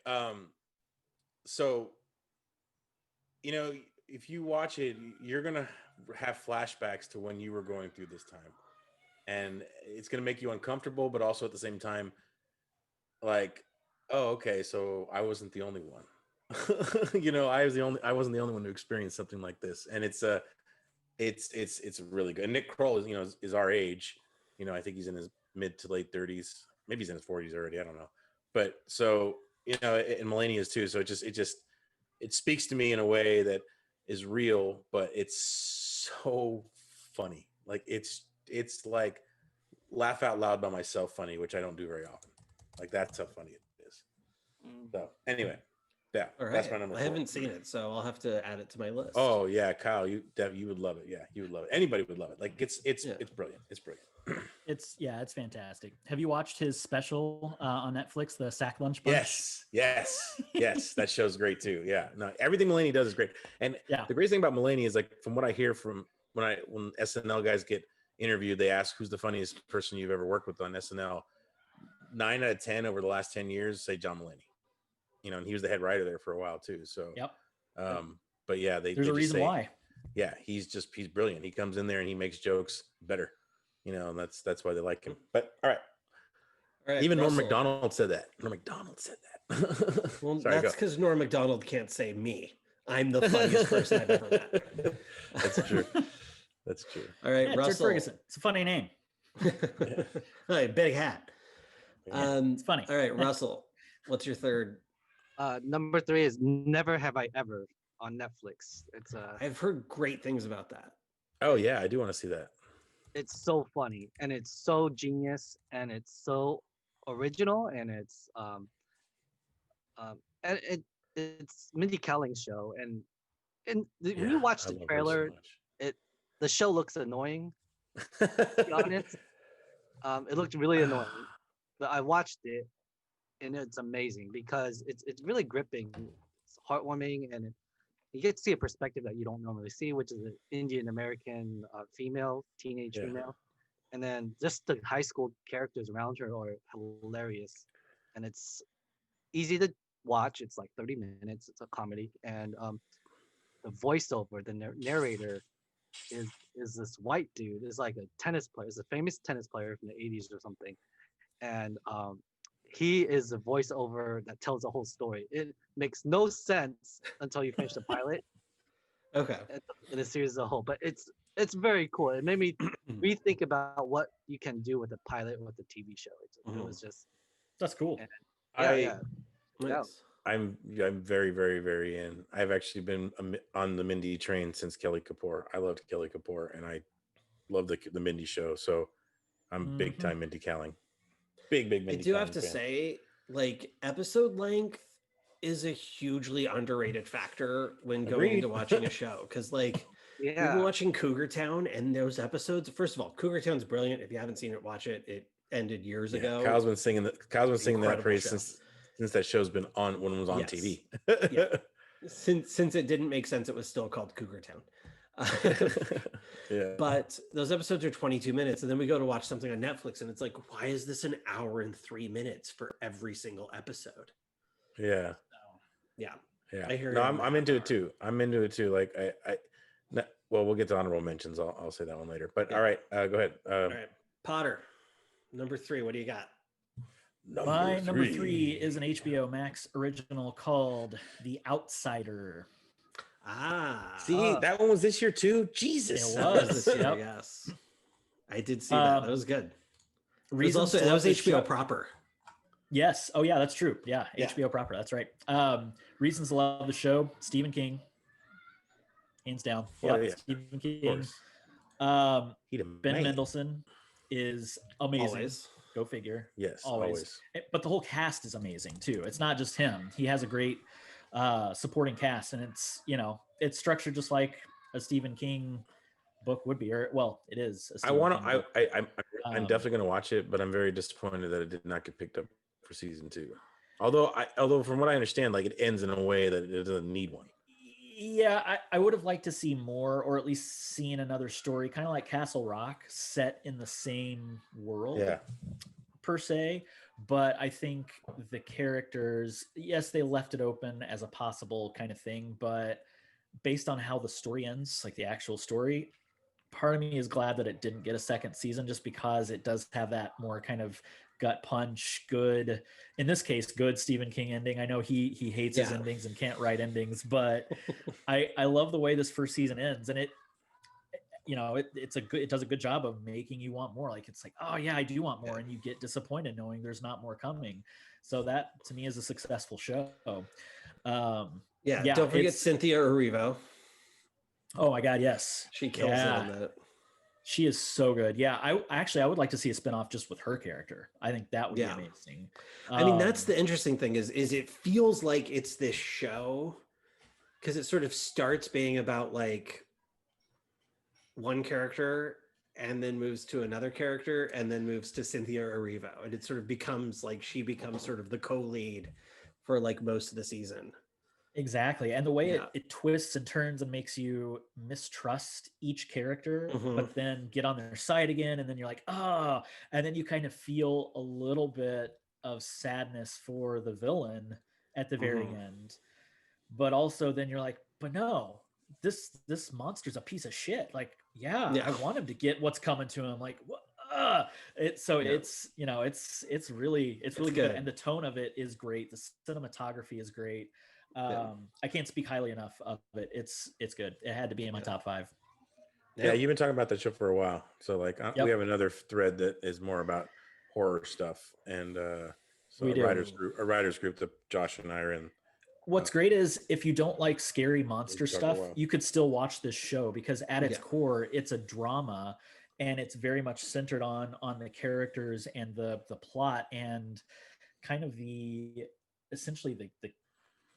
so, you know, if you watch it, you're gonna have flashbacks to when you were going through this time, and it's gonna make you uncomfortable, but also at the same time, like, oh, okay, so I wasn't the only one. You know, I wasn't the only one to experience something like this, and it's really good. And Nick Kroll is our age. You know, I think he's in his mid to late 30s. Maybe he's in his 40s already. I don't know. But so, you know, and Mulaney is too. So it speaks to me in a way that is real, but it's so funny. Like it's like laugh out loud by myself funny, which I don't do very often. Like that's how funny it is. So anyway, yeah, All right. that's my number 4. I haven't seen it, so I'll have to add it to my list. Oh yeah, Kyle, you would love it. Yeah, you would love it. Anybody would love it. Like it's brilliant. It's brilliant. it's fantastic. Have you watched his special on Netflix, the Sack Lunch Bunch? Yes. That show's great too. Yeah, no, everything Mulaney does is great. And Yeah. the great thing about Mulaney is, like, from what I hear from when SNL guys get interviewed, they ask who's the funniest person you've ever worked with on SNL. 9 out of 10 over the last 10 years say John Mulaney. You know, and he was the head writer there for a while too. So, Yep. But yeah, There's a reason why. Yeah, he's brilliant. He comes in there and he makes jokes better. You know, and that's why they like him. But all right. Even Russell. Norm Macdonald said that. Well, Sorry, that's because Norm Macdonald can't say me. I'm the funniest person I've ever met. That's true. All right, Yeah, Russell. Turd Ferguson. It's a funny name. Hey, big hat. It's funny. All right, Russell. What's your third? Number 3 is Never Have I Ever on Netflix. It's I've heard great things about that. Oh yeah, I do want to see that. it's so funny and it's so genius and it's so original and it's Mindy Kaling's show and and when Yeah, you watch I the love her so trailer, the show looks annoying. To be much. honest, it looked really annoying, but I watched it, and it's amazing because it's really gripping. It's heartwarming, and you get to see a perspective that you don't normally see, which is an Indian American female, teenage Yeah. female, and then just the high school characters around her are hilarious, and it's easy to watch. It's like 30 minutes. It's a comedy, and the voiceover, the narrator is this white dude. Is like a tennis player. Is a famous tennis player from the 80s or something, and he is a voiceover that tells the whole story. It makes no sense until you finish the pilot Okay. in the series as a whole, but it's very cool. It made me rethink about what you can do with a pilot with a TV show. It was just That's cool. and I Nice. I'm very very very in. I've actually been on the Mindy train since Kelly Kapoor. I loved Kelly Kapoor, and I love the Mindy show. So I'm big time Mindy Kaling. Big I Mindy do Kaling have to fan. say, like, episode length is a hugely underrated factor when going Agreed. into watching a show. Because, like, we've been yeah. watching Cougar Town, and those episodes. First of all, Cougar Town's brilliant. If you haven't seen it, watch it. It ended years ago. Kyle's been singing that Incredible praise show. since that show's been on when it was on Yes. TV. Yeah. Since it didn't make sense, it was still called Cougar Town. Yeah. But those episodes are 22 minutes, and then we go to watch something on Netflix, and it's like, why is this an hour and 3 minutes for every single episode? Yeah. Yeah. Yeah. I hear No, you on I'm that into it part. too. I'm into it too. Like well, we'll get to honorable mentions. I'll say that one later. But Yeah. all right, go ahead. All right, Potter, number 3. What do you got? My number 3 is an HBO Max original called The Outsider. See, that one was this year too. Jesus, It That was. was this year, Yep. yes. I did see that. That was good. It was also that was HBO proper. Yes. Oh yeah, that's true. Yeah, Yeah. HBO proper. That's right. Reasons to love the show: Stephen King, hands down. Well, Yep, yeah, Stephen of King. course. Ben Mendelsohn is amazing. Always. Go figure. Yes, always. But the whole cast is amazing too. It's not just him. He has a great supporting cast, and it's structured just like a Stephen King book would be, or well, it is. I'm definitely gonna watch it, but I'm very disappointed that it did not get picked up for season 2. Although from what I understand, like it ends in a way that it doesn't need one. Yeah, I would have liked to see more, or at least seen another story, kind of like Castle Rock, set in the same world, Yeah. per se. But I think the characters, yes, they left it open as a possible kind of thing, but based on how the story ends, like the actual story, part of me is glad that it didn't get a second season, just because it does have that more kind of gut punch, good, in this case, good Stephen King ending. I know he hates his endings and can't write endings, but I love the way this first season ends, and it does a good job of making you want more. Like, it's like, oh yeah, I do want more, and you get disappointed knowing there's not more coming. So that to me is a successful show. Don't forget Cynthia Erivo. Oh my God, yes, she kills it on that. She is so good. Yeah, I would like to see a spinoff just with her character. I think that would be amazing. I mean, that's the interesting thing is it feels like it's this show because it sort of starts being about like one character and then moves to another character and then moves to Cynthia Erivo, and it sort of becomes like she becomes sort of the co-lead for like most of the season. Exactly. And the way it twists and turns and makes you mistrust each character, but then get on their side again. And then you're like, oh, and then you kind of feel a little bit of sadness for the villain at the very end. But also then you're like, but no, this monster's a piece of shit. Like, I want him to get what's coming to him. Like, what? It's really good. And the tone of it is great. The cinematography is great. I can't speak highly enough of it. It's good. It had to be in my top 5. Yeah, you've been talking about that show for a while. So like we have another thread that is more about horror stuff, and so a writers group that Josh and I are in. What's great is if you don't like scary monster stuff, you could still watch this show, because at its core, it's a drama, and it's very much centered on the characters and the plot, and kind of essentially the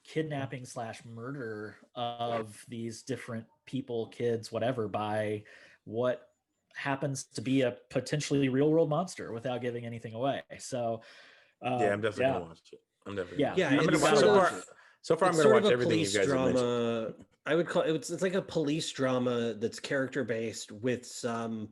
kidnapping / murder of these different people, kids, whatever, by what happens to be a potentially real world monster without giving anything away. So Yeah, I'm definitely gonna watch it. I'm definitely gonna yeah, watch it. I'm it's gonna sort so of- far. So far, I'm It's gonna sort of watch a everything you police guys have mentioned. drama. I would call it's like a police drama that's character based with some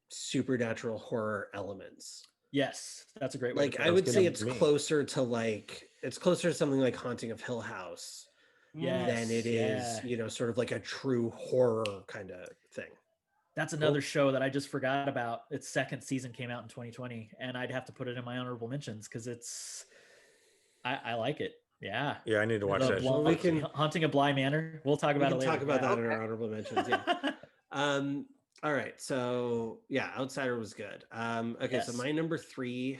supernatural horror elements. yes, that's a great way Like to put I it. would good say to it's me. closer to something like Haunting of Hill House than it is, yeah. sort of like a true horror kind of thing. That's another show that I just forgot about. Its second season came out in 2020, and I'd have to put it in my honorable mentions because I like it. Yeah. Yeah, I need to watch The that. Well, we can Haunting of Bly Manor. We'll talk we about can it later. talk about that in Okay. our honorable mentions. Yeah. All right. So yeah, Outsider was good. Okay, so Yes. my number 3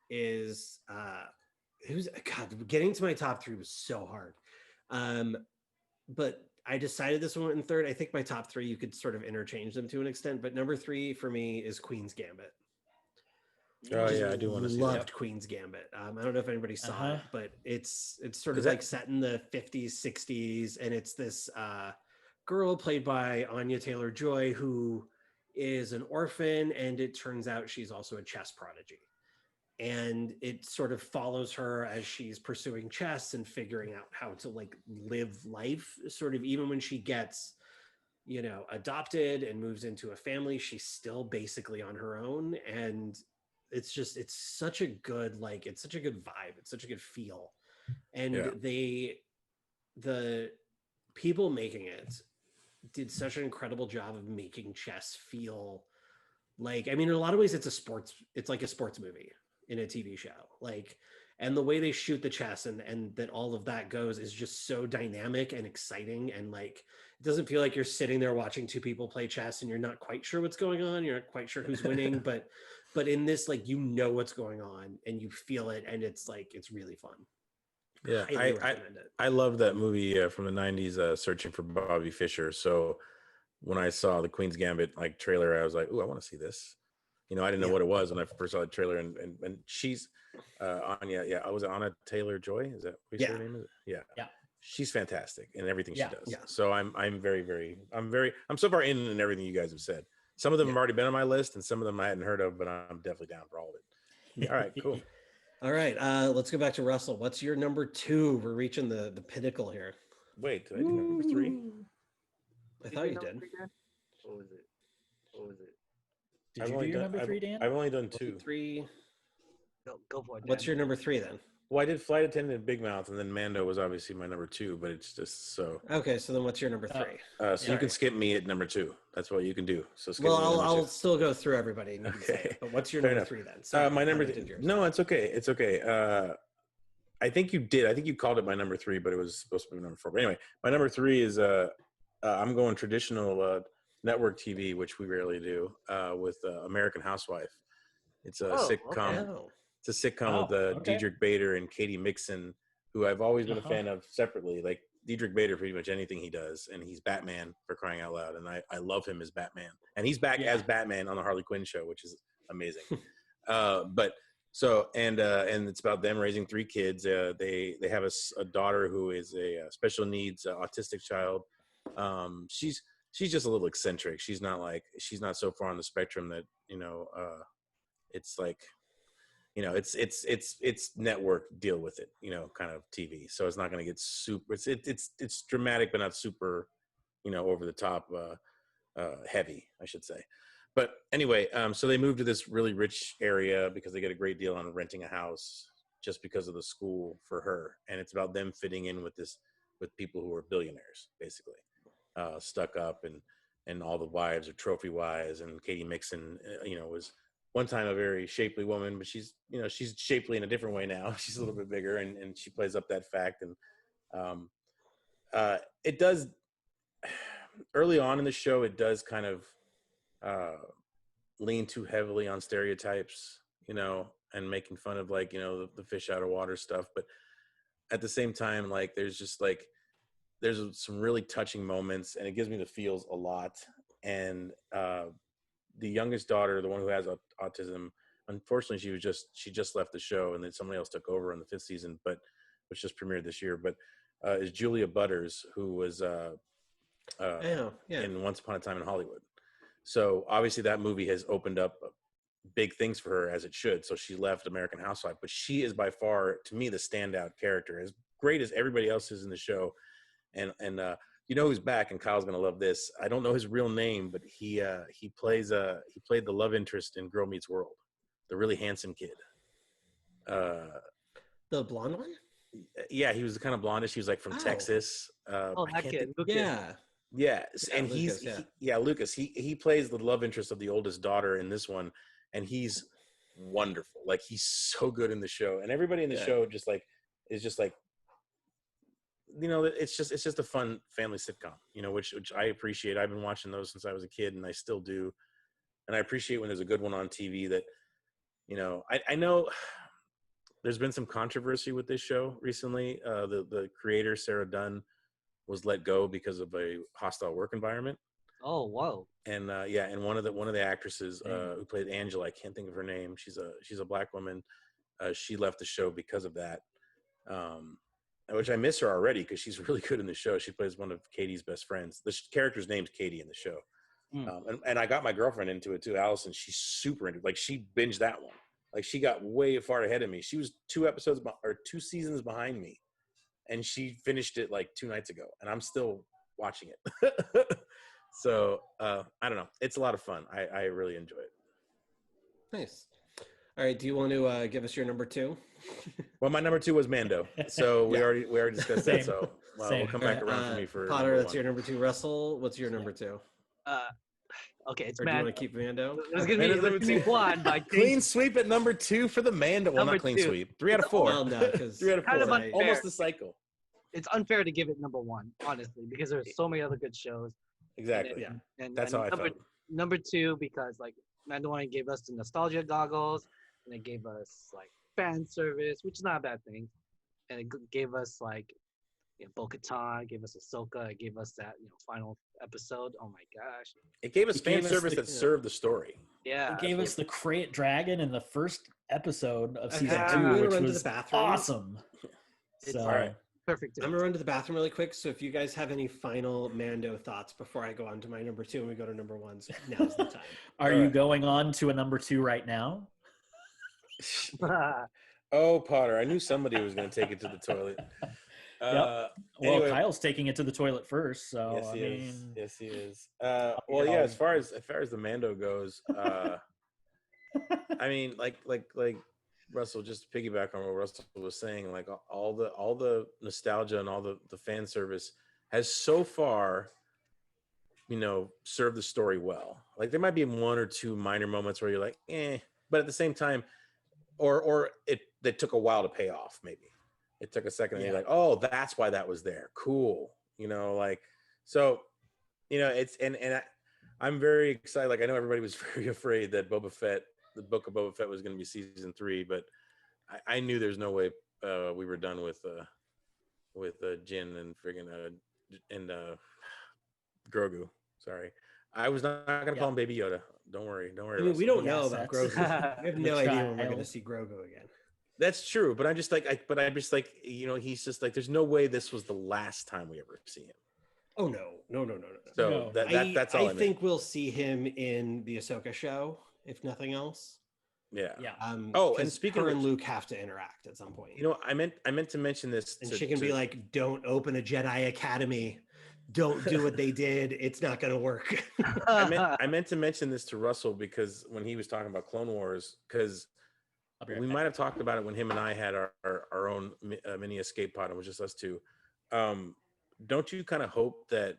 is God, getting to my top 3 was so hard. But I decided this one went in third. I think my top 3 you could sort of interchange them to an extent, but number 3 for me is Queen's Gambit. Oh Just yeah, I do want to see loved that. Queen's Gambit. I don't know if anybody saw it, but it's sort Is of that- like set in the 50s, 60s, and it's this girl played by Anya Taylor-Joy who is an orphan, and it turns out she's also a chess prodigy. And it sort of follows her as she's pursuing chess and figuring out how to like live life, sort of even when she gets adopted and moves into a family, she's still basically on her own. And it's such a good it's such a good vibe, it's such a good feel. And Yeah. the people making it did such an incredible job of making chess feel like, I mean, in a lot of ways it's like a sports movie in a TV show. Like, and the way they shoot the chess and that all of that goes is just so dynamic and exciting. And like, it doesn't feel like you're sitting there watching two people play chess and you're not quite sure what's going on. You're not quite sure who's winning, but in this, like, what's going on and you feel it. And it's like, it's really fun. Yeah, Highly recommend it. I love that movie from the '90s, Searching for Bobby Fischer. So when I saw the Queen's Gambit like trailer, I was like, "Ooh, I want to see this." I didn't know what it was when I first saw the trailer, and she's Anya. Yeah, I was Anna Taylor-Joy. Is that what her name is? Yeah, Yeah. She's fantastic in everything she does. Yeah. So I'm so far in everything you guys have said. Some of them have already been on my list, and some of them I hadn't heard of, but I'm definitely down for all of it. All right, cool. All right, let's go back to Russell. What's your number 2? We're reaching the pinnacle here. Wait, did I do number 3? I thought you did. What was it? Did you do your number 3, Dan? I've only done 2. 3. Go for it. Dan. What's your number 3 then? Well, I did Flight Attendant and Big Mouth, and then Mando was obviously my number 2, but it's just so. Okay, so then what's your number 3? So you can skip me at number 2. That's what you can do. So skip Well, me at number I'll 2. still go through everybody. And you can say Okay. it, but what's your Fair number enough. 3 then? So My number. No, it's okay. It's okay. I think you did. I think you called it my number 3, but it was supposed to be number 4. But anyway, my number 3 is I'm going traditional network TV, which we rarely do, with American Housewife. It's a sitcom. Okay. It's a sitcom with Diedrich Bader and Katie Mixon, who I've always been a fan of separately. Like Diedrich Bader, pretty much anything he does, and he's Batman, for crying out loud, and I love him as Batman, and he's back as Batman on the Harley Quinn show, which is amazing. And it's about them raising 3 kids. They have a daughter who is a special needs autistic child. She's just a little eccentric. She's not so far on the spectrum that it's like. It's network deal with it, kind of TV. So it's not going to get super. It's dramatic, but not super, over the top, heavy, I should say. But anyway, so they move to this really rich area because they get a great deal on renting a house just because of the school for her, and it's about them fitting in with people who are billionaires, basically, stuck up, and all the wives are trophy wives, and Katie Mixon, was one time a very shapely woman, but she's shapely in a different way now. She's a little bit bigger, and she plays up that fact. And it does early on in the show, it does kind of lean too heavily on stereotypes, and making fun of the fish out of water stuff. But at the same time, there's some really touching moments, and it gives me the feels a lot. And the youngest daughter, the one who has autism, unfortunately, she just left the show, and then somebody else took over in the 5th season. But which just premiered this year, but is Julia Butters, who was in Once Upon a Time in Hollywood. So obviously that movie has opened up big things for her, as it should. So she left American Housewife, but she is by far, to me, the standout character, as great as everybody else is in the show. And you know who's back, and Kyle's gonna love this. I don't know his real name, but he played the love interest in Girl Meets World, the really handsome kid. The blonde one? Yeah, he was the kind of blondish. He was like from Texas. that kid. And Lucas, Lucas. He plays the love interest of the oldest daughter in this one, and he's wonderful. Like, he's so good in the show, and everybody in the show is just like, you know, it's just a fun family sitcom, you know, which I appreciate. I've been watching those since I was a kid, and I still do. And I appreciate when there's a good one on TV that, you know, I know there's been some controversy with this show recently. The creator, Sarah Dunn, was let go because of a hostile work environment. Oh, whoa. And and one of the actresses who played Angela, I can't think of her name. She's a Black woman. She left the show because of that. Which I miss her already, because she's really good in the show. She plays one of Katie's best friends. The character's name's Katie in the show. And I got my girlfriend into it too, Allison. She's super into it. Like, she binged that one. Like, she got way far ahead of me. She was 2 seasons behind me, and she finished it like 2 nights ago, and I'm still watching it. So I don't know. It's a lot of fun. I really enjoy it. Nice. All right. Do you want to give us your number 2? Well, my number 2 was Mando. So we already discussed that. So we'll come back around for me for Potter. That's your number 2. Russell, what's your number 2? Okay, it's Or Mando. do you want to keep Mando? It's gonna be one, but I think clean sweep at number 2 for the Mando. Well, Number not clean 2. sweep. 3 out of 4. Well, no, because 3 out of 4. Kind of unfair. Almost the cycle. it's unfair to give it number 1, honestly, because there's so many other good shows. Exactly. And That's how I felt. Number 2, because like Mandalorian gave us the nostalgia goggles, and it gave us like fan service, which is not a bad thing, and it gave us like, you know, Bo-Katan, gave us Ahsoka, it gave us that, you know, final episode. Oh my gosh! It gave us It fan gave us service the- that served the story. Yeah, It gave us the Crate Dragon in the first episode of season Okay, 2, I'm gonna which run to was the bathroom. awesome. It's So, all right. perfect. I'm gonna run to the bathroom really quick. So if you guys have any final Mando thoughts before I go on to my number 2 and we go to number 1s, now's the time. are All you right. going on to a number 2 right now? Oh, Potter, I knew somebody was going to take it to the toilet. Well, Anyway, Kyle's taking it to the toilet first, so yes, I he mean, is. Yes, he is. I'll be Well, yeah. home. As far as the Mando goes, I mean, like Russell, just to piggyback on what Russell was saying, like all the nostalgia and all the fan service has so far, you know, served the story well. Like, there might be 1 or 2 minor moments where you're like, but at the same time, or it took a while to pay off. Maybe it took a second, and you're like, oh, that's why that was there. Cool, you know, like, so, you know, it's I'm very excited. Like, I know everybody was very afraid that the book of Boba Fett was going to be season 3, but I knew there's no way we were done with Jin and friggin' and Grogu. Sorry, I was not going to call him Baby Yoda. Don't worry. I mean, we Russell. don't know Yes, about that's- Grogu. We have no the idea when we're child. going to see Grogu again. That's true, but I'm just like, you know, he's just like, there's no way this was the last time we ever see him. Oh no. So No. that's all I meant. think we'll see him in the Ahsoka show, if nothing else. Yeah. And 'cause speaking her of and which- Luke have to interact at some point. You know, I meant to mention this, and she can be like, "Don't open a Jedi Academy. Don't do what they did. It's not going to work." I meant to mention this to Russell, because when he was talking about Clone Wars, because I'll be right we back. might have talked about it when him and I had our own mini escape pod. It was just us two. Don't you kind of hope that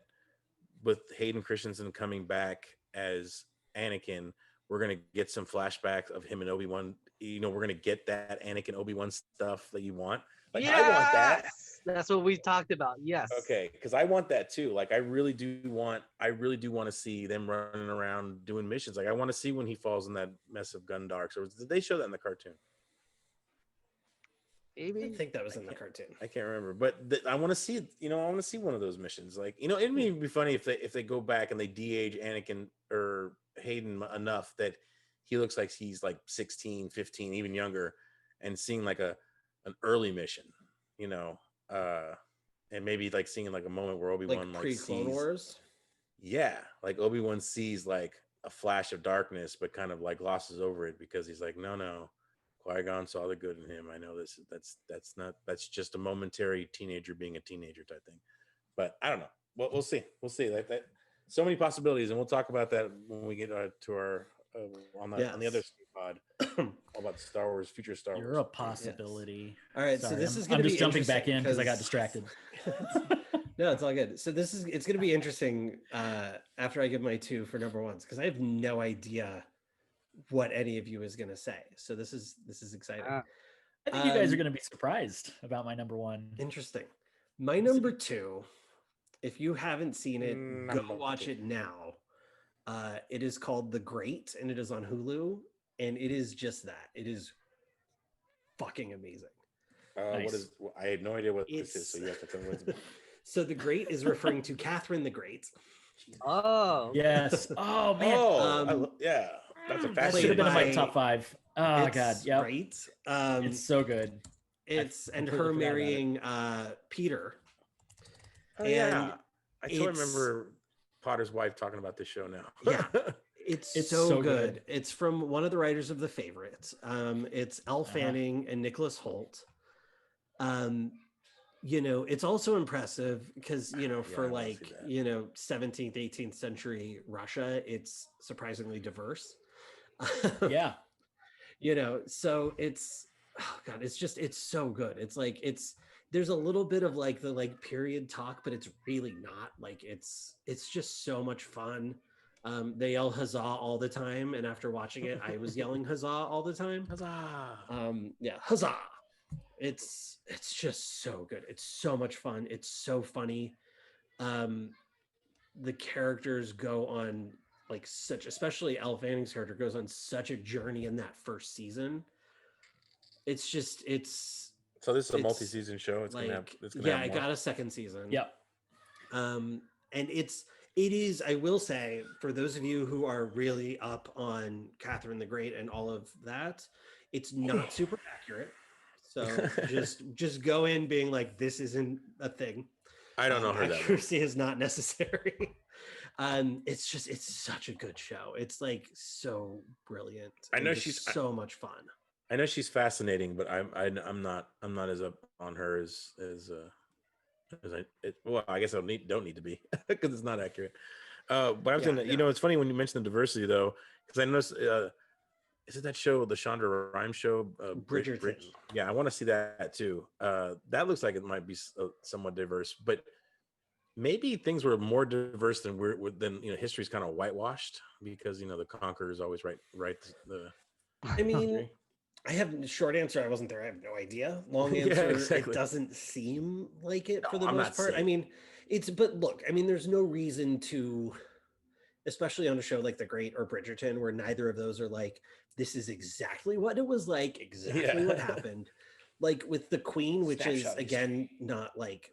with Hayden Christensen coming back as Anakin, we're going to get some flashbacks of him and Obi-Wan? You know, we're going to get that Anakin Obi-Wan stuff that you want. Like, I want that. That's what we talked about. Yes. Okay, because I want that too. Like, I really do want to see them running around doing missions. Like, I want to see when he falls in that mess of Gundarks. Or did they show that in the cartoon? I Maybe. think that was in the cartoon. I can't remember, but I want to see. You know, I want to see one of those missions. Like, you know, it'd be funny if they go back and they de-age Anakin or Hayden enough that he looks like he's like 16, 15, even younger, and seeing like an early mission. you know, and maybe like seeing like a moment where Obi-Wan like pre-Clone sees, Wars. yeah, like Obi-Wan sees like a flash of darkness, but kind of like glosses over it because he's like, no, Qui-Gon saw the good in him. I know this. That's just a momentary teenager being a teenager type thing. But I don't know. We'll see. We'll see. That so many possibilities, and we'll talk about that when we get to our on the other pod all about Star Wars, future Star Wars. You're a possibility. Yes. All right, Sorry, so this is going to I'm be just jumping back interesting in because I got distracted. No, it's all good. So it's going to be interesting after I give my 2 for number ones because I have no idea what any of you is going to say. So this is exciting. Ah. I think you guys are going to be surprised about my number 1. Interesting. My number 2, if you haven't seen it, go watch it now. It is called The Great, and it is on Hulu, and it is just that. It is fucking amazing. Nice. I had no idea what this is, so you have to tell me what it's about. So The Great is referring to Catherine the Great. Oh, Yes. Oh man. Yeah, that's a That fascinating. should have been in my by- top 5. Oh god. Yeah. Right. It's so good. It's and completely her forgot about it. marrying Peter. Oh, and yeah, I totally it's- remember Potter's wife talking about this show now. Yeah. It's It's so so good. good. It's from one of the writers of The Favorite. It's Elle Uh-huh. Fanning and Nicholas Hoult. You know, it's also impressive because, you know, Yeah, for I wanna like, see that. you know, 17th, 18th century Russia, it's surprisingly diverse. Yeah. You know, so it's, oh God, it's so good. It's like, there's a little bit of like the like period talk, but it's really not. Like it's just so much fun. They yell huzzah all the time, and after watching it, I was yelling huzzah all the time. Huzzah! Yeah, huzzah! It's just so good. It's so much fun. It's so funny. The characters go on like especially Elle Fanning's character goes on such a journey in that first season. It's So this is a it's multi-season show. It's like gonna have. It's gonna yeah, have I more. got a second season. Yep. And it is, I will say, for those of you who are really up on Catherine the Great and all of that, it's not super accurate. So just go in being like, this isn't a thing. I don't know her that well. Accuracy is not necessary. It's such a good show. It's like so brilliant. I know and just she's- so much fun. I know she's fascinating, but I'm not as up on her as well. I guess I don't need to be because it's not accurate. But I'm saying, you know, it's funny when you mention the diversity though, because I noticed. Is it that show, the Shonda Rhimes show? Bridgerton. Yeah, I want to see that too. That looks like it might be somewhat diverse, but maybe things were more diverse than you know, history's kind of whitewashed because, you know, the conquerors always right the. I mean, I have short answer. I wasn't there. I have no idea. Long Yeah, answer. exactly. It doesn't seem like it for No, the I'm most not part. I saying- mean, but look, I mean, there's no reason to, especially on a show like The Great or Bridgerton, where neither of those are like, this is exactly what it was like, exactly what happened. Like with The Queen, which is Snapshot again not like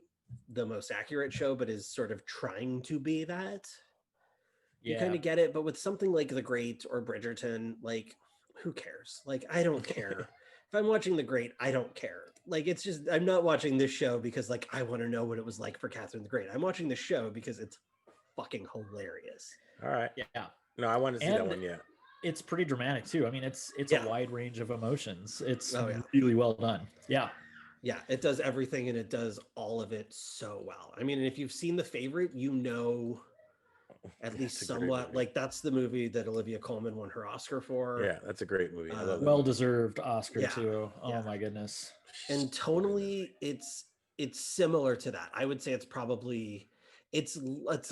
the most accurate show, but is sort of trying to be that. You Yeah. kind of get it, but with something like The Great or Bridgerton, like who cares? Like I don't care. If I'm watching The Great, I don't care. Like it's just I'm not watching this show because like I want to know what it was like for Catherine the Great. I'm watching the show because it's fucking hilarious. All right. Yeah. No, I want to see that And- one. Yeah. It's pretty dramatic too. I mean, it's Yeah. a wide range of emotions. It's Oh, yeah. really well done. Yeah. Yeah, it does everything and it does all of it so well. I mean, and if you've seen The Favorite, you know at least That's a great somewhat movie. like that's the movie that Olivia Colman won her Oscar for. Yeah, that's a great movie. I love that Well movie. deserved Oscar Yeah. too. Oh Yeah. my goodness. And tonally it's similar to that. I would say it's probably it's a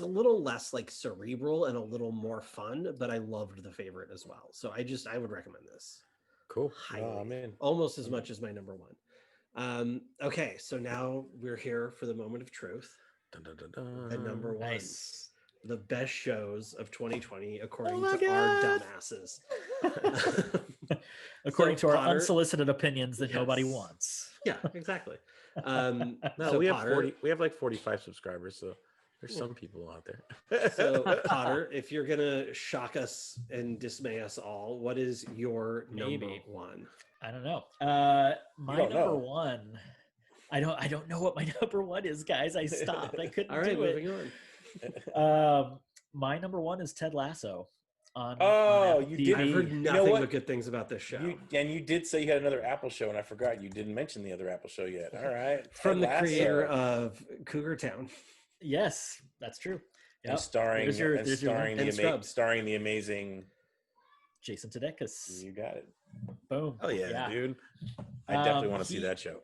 little less like cerebral and a little more fun, but I loved The Favorite as well. So I would recommend this. Cool. Highly. Oh, I'm in. Almost as much as my number one. Okay, so now we're here for the moment of truth. Dun, dun, dun, dun. The number one. Nice. The best shows of 2020 according my to our God. dumbasses. According So to our Potter- unsolicited opinions that nobody Yes. wants. Yeah, exactly. No, So we have Potter- 40. We have like 45 subscribers, so there's some people out there. So Potter, if you're gonna shock us and dismay us all, what is your number Maybe. one? I don't know. My don't number know. one. I don't know what my number one is, guys. I stopped. I couldn't All right, do it. moving on. My number one is Ted Lasso on Oh, Apple you TV. did. I've heard You nothing know what? but good things about this show. You did say you had another Apple show, and I forgot you didn't mention the other Apple show yet. All right, From Ted the creator Lasso. of Cougar Town. Yes, that's true. And Yep. starring There's your one. And Scrubs. starring the amazing. Jason Sudeikis. You got it. Boom. Oh yeah, dude. I definitely want to see that show.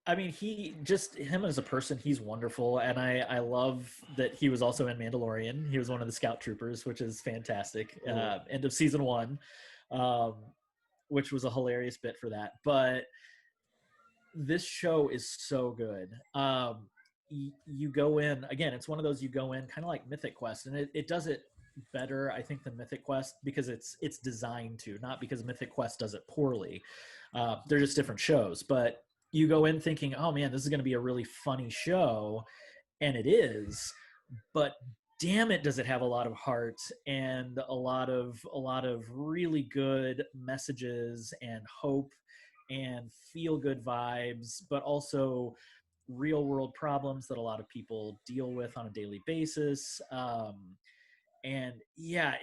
I mean, him as a person, he's wonderful. And I love that he was also in Mandalorian. He was one of the scout troopers, which is fantastic. End of season 1, which was a hilarious bit for that. But this show is so good. You go in, again, it's one of those you go in kind of like Mythic Quest, and it does it better, I think, than Mythic Quest because it's designed to, not because Mythic Quest does it poorly. They're just different shows, but you go in thinking, oh man, this is going to be a really funny show, and it is, but damn it, does it have a lot of heart and a lot of really good messages and hope and feel good vibes, but also real world problems that a lot of people deal with on a daily basis. And yeah,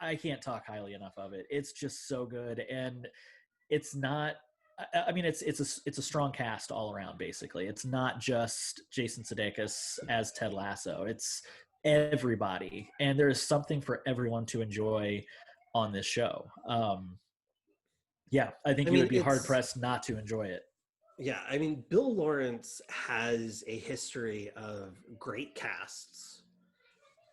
I can't talk highly enough of it. It's just so good. And it's not, I mean, it's a strong cast all around. Basically, it's not just Jason Sudeikis as Ted Lasso. It's everybody, and there's something for everyone to enjoy on this show. Yeah, I think you would be hard pressed not to enjoy it. Yeah, I mean, Bill Lawrence has a history of great casts,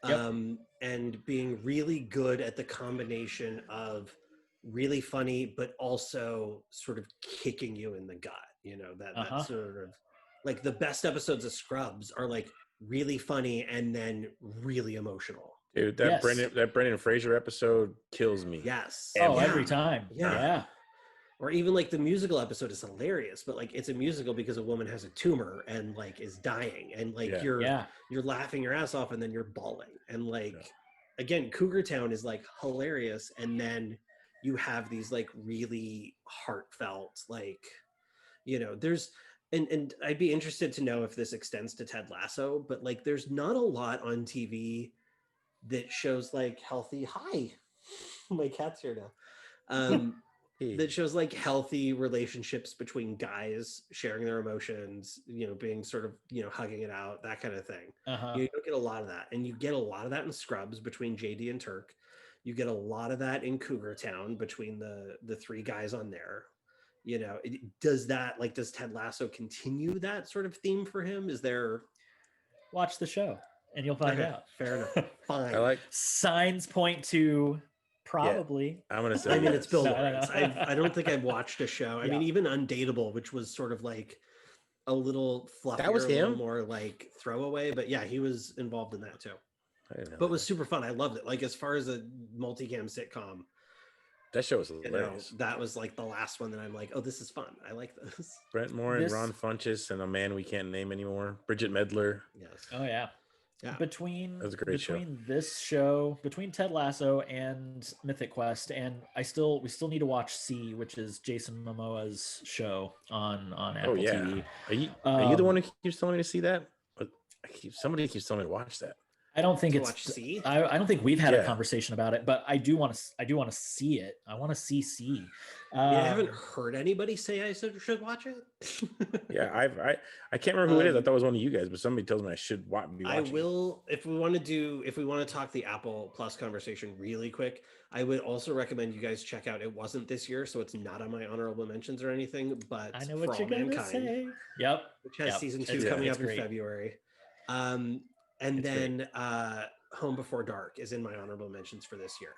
and being really good at the combination of really funny, but also sort of kicking you in the gut. You know, that sort of, like, the best episodes of Scrubs are like really funny and then really emotional. Dude, that Brendan Fraser episode kills me. Yes. Every time. Yeah. Or even like the musical episode is hilarious, but like it's a musical because a woman has a tumor and like is dying, and like you're laughing your ass off and then you're bawling. And like again, Cougar Town is like hilarious, and then you have these like really heartfelt, like, you know, there's and I'd be interested to know if this extends to Ted Lasso, but like there's not a lot on TV that shows like healthy my cat's here now. That shows like healthy relationships between guys sharing their emotions, you know, being sort of, you know, hugging it out, that kind of thing. You don't get a lot of that. And you get a lot of that in Scrubs between JD and Turk. You get a lot of that in Cougar Town between the three guys on there. You know, does Ted Lasso continue that sort of theme for him? Is there... Watch the show and you'll find out. Fair enough. Fine. I like signs point to probably. I'm gonna say. I mean, it's Bill No, Lawrence. I don't think I've watched a show. I mean, even Undateable, which was sort of like a little fluffier, That was a little him? more like throwaway. But yeah, he was involved in that too. I didn't know But it was super fun. I loved it. Like, as far as a multicam sitcom, that show was you know, hilarious. that was like the last one that I'm like, oh, this is fun. I like this. Brent Moore and Ron Funches and a man we can't name anymore, Bridget Medler. Yes. Oh yeah. Yeah. Between That was a great show. this show, between Ted Lasso and Mythic Quest, and we still need to watch C, which is Jason Momoa's show on Apple TV. Are you the one who keeps telling me to see that? Somebody keeps telling me to watch that. I don't think Watch C? I don't think we've had a conversation about it, but I do want to see it. I want to see C. I haven't heard anybody say I should watch it. Yeah, I can't remember who it is. I thought it was one of you guys, but somebody tells me I should be watching. I will, if we want to talk the Apple Plus conversation really quick. I would also recommend you guys check out. It wasn't this year, so it's not on my honorable mentions or anything. But I know For what All you're gonna Mankind, say. Yep. which has season 2 coming up in February. And then Home Before Dark is in my honorable mentions for this year.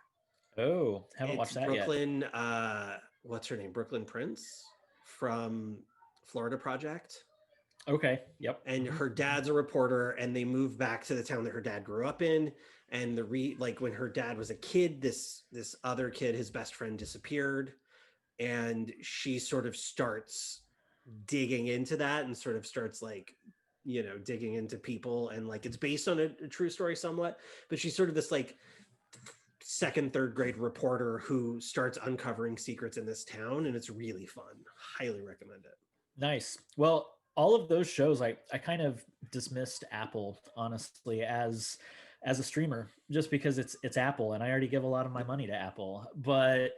Oh, haven't watched that Brooklyn, yet. What's her name? Brooklyn Prince from Florida Project. Okay. Yep. And her dad's a reporter, and they move back to the town that her dad grew up in. And when her dad was a kid, this other kid, his best friend, disappeared, and she sort of starts digging into that and sort of starts like, you know, digging into people, and like it's based on a true story somewhat, but she's sort of this like second, third grade reporter who starts uncovering secrets in this town, and it's really fun. Highly recommend it. Nice. Well, all of those shows, I kind of dismissed Apple, honestly, as a streamer, just because it's Apple, and I already give a lot of my money to Apple. But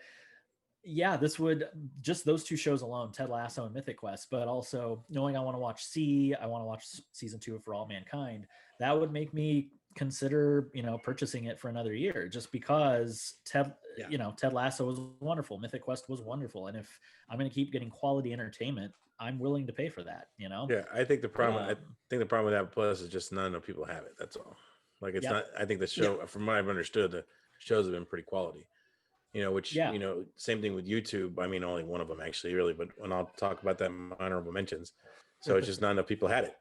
yeah, this would just those two shows alone, Ted Lasso and Mythic Quest, but also knowing I want to watch I want to watch season 2 of For All Mankind, that would make me consider, purchasing it for another year, just because Ted Lasso was wonderful, Mythic Quest was wonderful, and if I'm going to keep getting quality entertainment, I'm willing to pay for that. Yeah, I think the problem with Apple Plus is just not enough people have it. That's all. Like it's not. I think the show, from what I've understood, the shows have been pretty quality. Which same thing with YouTube. I mean, only one of them actually, really. But when I'll talk about that in my honorable mentions, so it's just not enough people had it.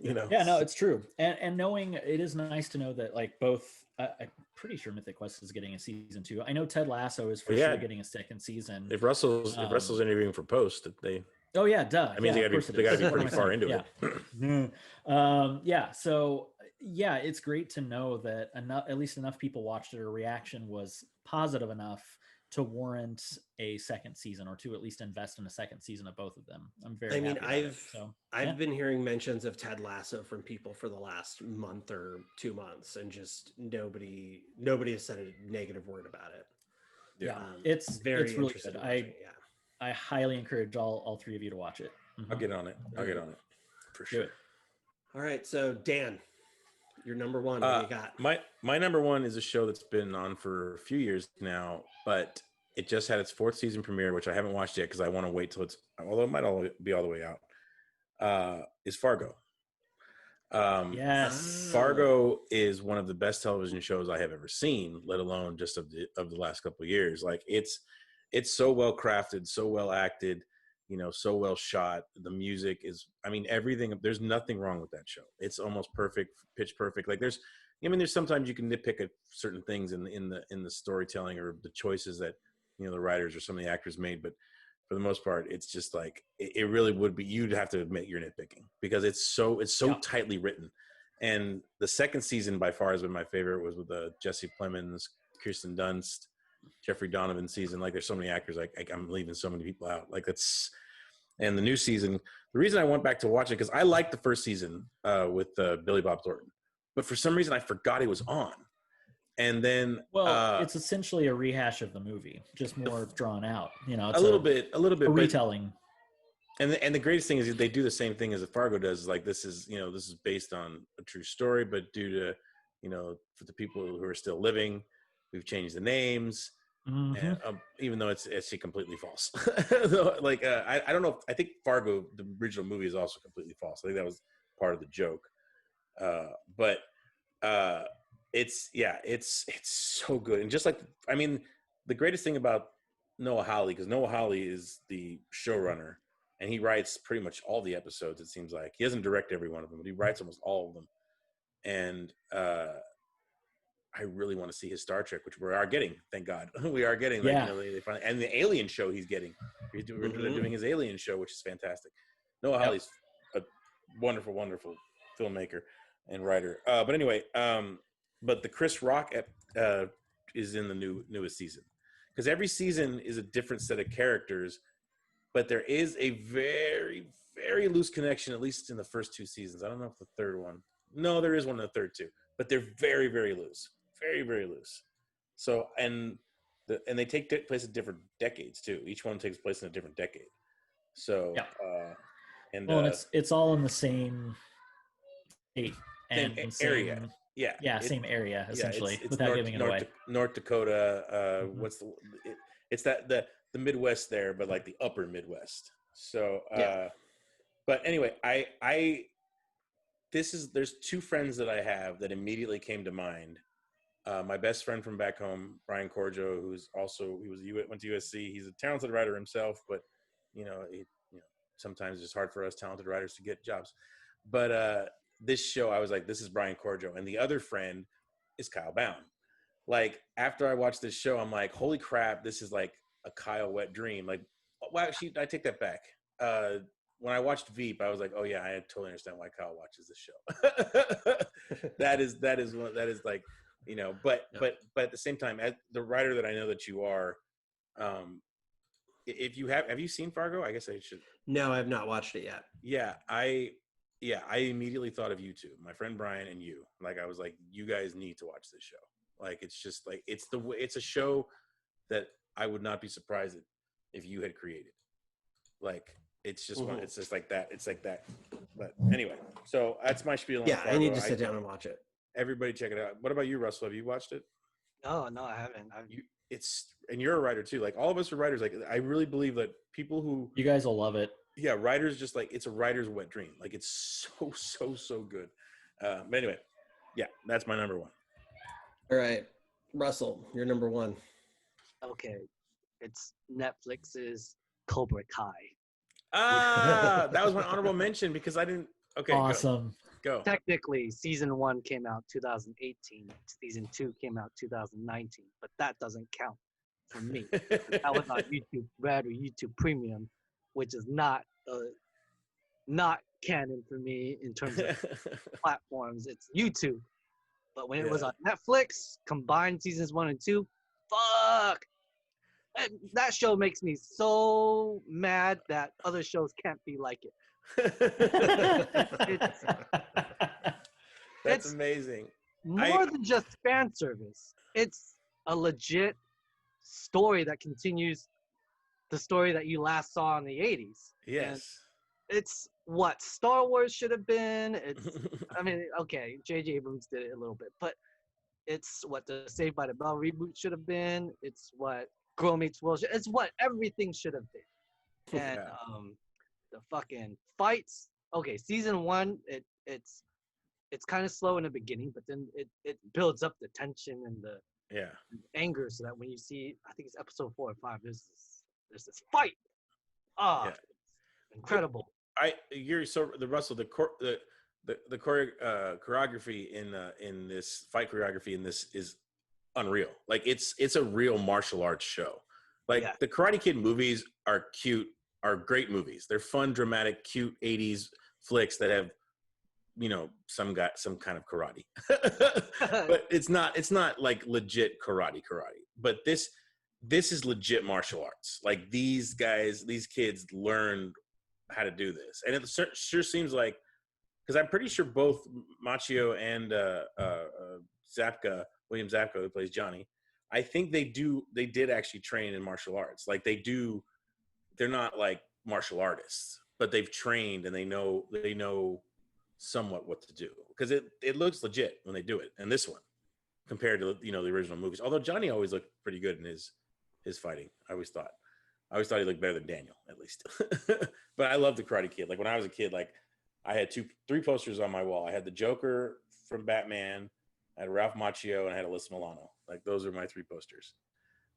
Yeah, no, it's true. And knowing, it is nice to know that like both. I'm pretty sure Mythic Quest is getting a season 2. I know Ted Lasso is for sure getting a second season. If Russell's interviewing for Post, they. Oh yeah, duh. I mean, they got to be pretty far into it. So yeah, it's great to know that at least enough people watched it, or reaction was positive enough to warrant a second season, or to at least invest in a second season of both of them. I'm very. I've been hearing mentions of Ted Lasso from people for the last month or 2 months, and just nobody has said a negative word about it. Yeah, it's really good. I highly encourage all three of you to watch it. I'll get on it. For sure. All right, so Dan, your number one. What do you got? My number one is a show that's been on for a few years now, but it just had its 4th season premiere, which I haven't watched yet because I want to wait till although it might be all the way out. Is Fargo. Yes. Fargo is one of the best television shows I have ever seen, let alone just of the last couple of years. Like it's so well crafted, so well acted, so well shot. The music is, everything. There's nothing wrong with that show. It's almost perfect, pitch perfect. Like there's sometimes you can nitpick at certain things in the storytelling or the choices that the writers or some of the actors made, but for the most part, it's just like it really would be. You'd have to admit you're nitpicking because it's so tightly written. And the second season by far has been my favorite. Was with Jesse Plemons, Kirsten Dunst, Jeffrey Donovan season. Like there's so many actors. I'm leaving so many people out. Like that's. And the new season, the reason I went back to watch it because I liked the first season with Billy Bob Thornton, but for some reason I forgot he was on. And then, it's essentially a rehash of the movie, just more drawn out. It's a little bit, a retelling. And the greatest thing is they do the same thing as Fargo does. Like this is based on a true story, but due to for the people who are still living, we've changed the names. Mm-hmm. And, even though it's actually completely false. I don't know. I think Fargo, the original movie, is also completely false. I think that was part of the joke. But it's so good. And just the greatest thing about Noah Hawley, because Noah Hawley is the showrunner and he writes pretty much all the episodes. It seems like he doesn't direct every one of them, but he writes almost all of them. And I really want to see his Star Trek, which we are getting. Thank God, we are getting. They finally, and the Alien show he's getting. They're doing his Alien show, which is fantastic. Noah Hawley's a wonderful, wonderful filmmaker and writer. But anyway, but the Chris Rock is in the newest season because every season is a different set of characters, but there is a very, very loose connection, at least in the first 2 seasons. I don't know if the third one. No, there is one in the third too, but they're very, very loose. Very, very loose. So, and they take place at different decades too. Each one takes place in a different decade. So, and it's all in the same state and area. Same area essentially, it's without giving it away. North Dakota. It's the Midwest there, but like the upper Midwest. So, but anyway, there's 2 friends that I have that immediately came to mind. My best friend from back home, Brian Corjo, went to USC. He's a talented writer himself, but sometimes it's hard for us talented writers to get jobs. But this show, I was like, this is Brian Corjo, and the other friend is Kyle Bound. Like after I watched this show, I'm like, holy crap, this is like a Kyle wet dream. Like, well, actually, I take that back. When I watched Veep, I was like, oh yeah, I totally understand why Kyle watches this show. that is like, but at the same time, as the writer that I know that you are, if you have you seen Fargo? I guess I should. No, I've not watched it yet. Yeah, I immediately thought of you two, my friend Brian and you. Like I was like, you guys need to watch this show. Like it's just like it's a show that I would not be surprised if you had created. Like it's just one, it's just like that. It's like that. But anyway, so that's my spiel on Yeah, Fargo. I need to sit down and watch it. Everybody check it out. What about you, Russell? Have you watched it? No, I haven't. And you're a writer too. Like all of us are writers. Like I really believe that people who You guys will love it. yeah, writers just like it's a writer's wet dream. Like it's so good. But anyway, yeah, that's my number one. All right, Russell, you're number one. Okay, it's Netflix's Cobra Kai. That was my honorable mention because I didn't. Okay, Awesome. Go. Technically, season 1 came out 2018. Season 2 came out 2019, but that doesn't count for me. That was on YouTube Red or YouTube Premium, which is not canon for me in terms of platforms. It's YouTube. But when it was on Netflix, combined seasons 1 and 2, fuck! That show makes me so mad that other shows can't be like it. That's amazing. More than just fan service. It's a legit story that continues the story that you last saw in the 80s. Yes. And it's what Star Wars should have been. It's, I mean, okay, J.J. Abrams did it a little bit, but it's what the Saved by the Bell reboot should have been. It's what Girl Meets World. It's what everything should have been. And the fucking fights. Okay, season 1, it's kind of slow in the beginning, but then it builds up the tension and the anger, so that when you see, I think it's episode 4 or 5, there's this fight. Incredible. The choreography in this fight choreography in this is unreal. Like it's a real martial arts show. Like the Karate Kid movies are cute, are great movies. They're fun, dramatic, cute 80s flicks that have, you know, some kind of karate. But it's not like legit karate. But this is legit martial arts. Like these kids learned how to do this. And it sure seems like, because I'm pretty sure both Machio and William Zabka, who plays Johnny, I think they did actually train in martial arts. Like they're not like martial artists, but they've trained and they know somewhat what to do, because it looks legit when they do it. And this one, compared to, you know, the original movies, although Johnny always looked pretty good in his fighting. I always thought he looked better than Daniel, at least. But I love the Karate Kid. Like when I was a kid, like I had 3 posters on my wall. I had the Joker from Batman, I had Ralph Macchio, and I had Alyssa Milano. Like those are my 3 posters.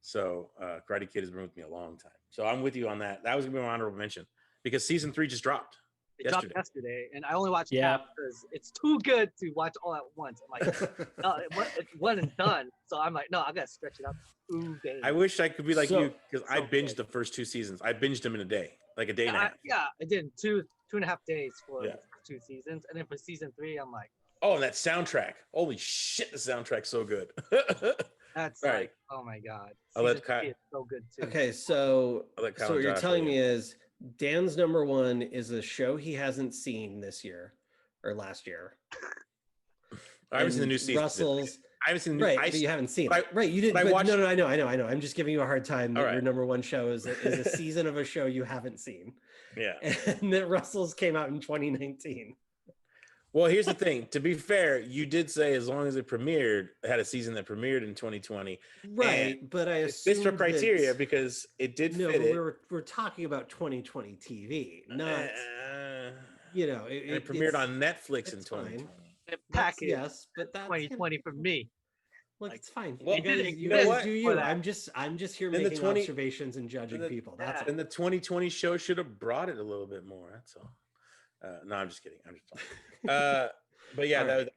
So Karate Kid has been with me a long time. So I'm with you on that. That was gonna be my honorable mention because season 3 just dropped. It dropped yesterday, and I only watched half because it's too good to watch all at once. I'm like, no, it's one and done. So I'm like, no, I gotta stretch it out 2 days. I wish I could be like you, because I binged the first 2 seasons. I binged them in a day, like a day and a half. I did 2.5 days for 2 seasons, and then for season 3, I'm like, oh, and that soundtrack! Holy shit, the soundtrack's so good. That's right. Like, oh my god, season 3 is so good too. Okay, so what you're telling me is Dan's number 1 is a show he hasn't seen this year or last year. I haven't seen the new season. Russell's. I haven't seen the right, but you haven't seen it. Right, you didn't. I watched, no, I know. I'm just giving you a hard time that right. Your number 1 show is a season of a show you haven't seen. Yeah, and that Russell's came out in 2019. Well, here's the thing. To be fair, you did say as long as it had a season that premiered in 2020. Right, but I assume fits your criteria because it did fit it. We're talking about 2020 TV, not you know. It premiered on Netflix in 2020. Package, yes, but that's 2020 for me. Look, it's fine. Well, you guys do you. I'm just here making observations and judging people. That's all. And the 2020 show should have brought it a little bit more. That's all. No, I'm just kidding. I'm just playing. But yeah, that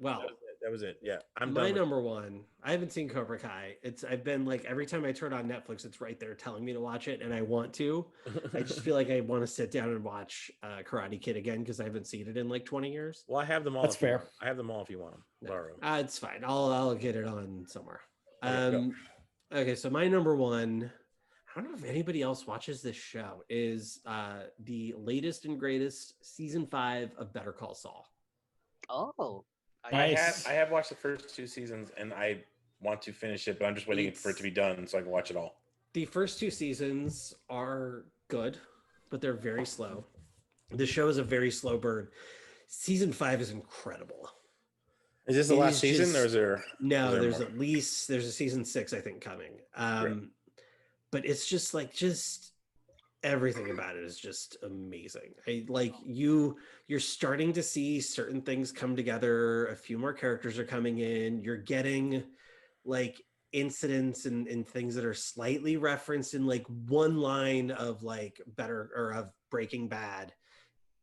was it. Yeah, I'm my number 1. I haven't seen Cobra Kai. I've been like, every time I turn on Netflix, it's right there telling me to watch it, and I want to. I just feel like I want to sit down and watch Karate Kid again because I haven't seen it in like 20 years. Well, I have them all. That's fair. I have them all if you want them. Borrow. It's fine. I'll get it on somewhere. Okay, so my number 1 I don't know if anybody else watches this show, is the latest and greatest season 5 of Better Call Saul. Oh, Nice. I have watched the first 2 seasons, and I want to finish it, but I'm just waiting for it to be done so I can watch it all. The first 2 seasons are good, but they're very slow. The show is a very slow burn. Season 5 is incredible. Is this the It last is season, or just- is there? No, is there there's more? at least there's a season 6 I think coming. Great. But it's just everything about it is just amazing. You're starting to see certain things come together. A few more characters are coming in. You're getting like incidents and things that are slightly referenced in like one line of like of Breaking Bad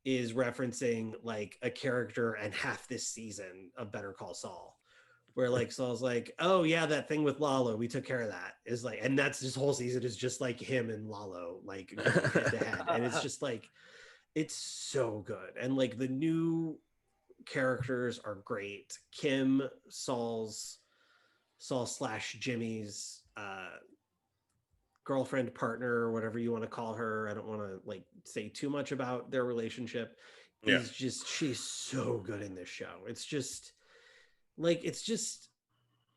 is referencing like a character and half this season of Better Call Saul, where like Saul's like, oh yeah, that thing with Lalo, we took care of that. Is like, and that's this whole season is just like him and Lalo like going head to head, and it's just like, it's so good, and like the new characters are great. Kim, Saul slash Jimmy's girlfriend, partner, or whatever you want to call her. I don't want to like say too much about their relationship. Yeah. She's so good in this show. It's just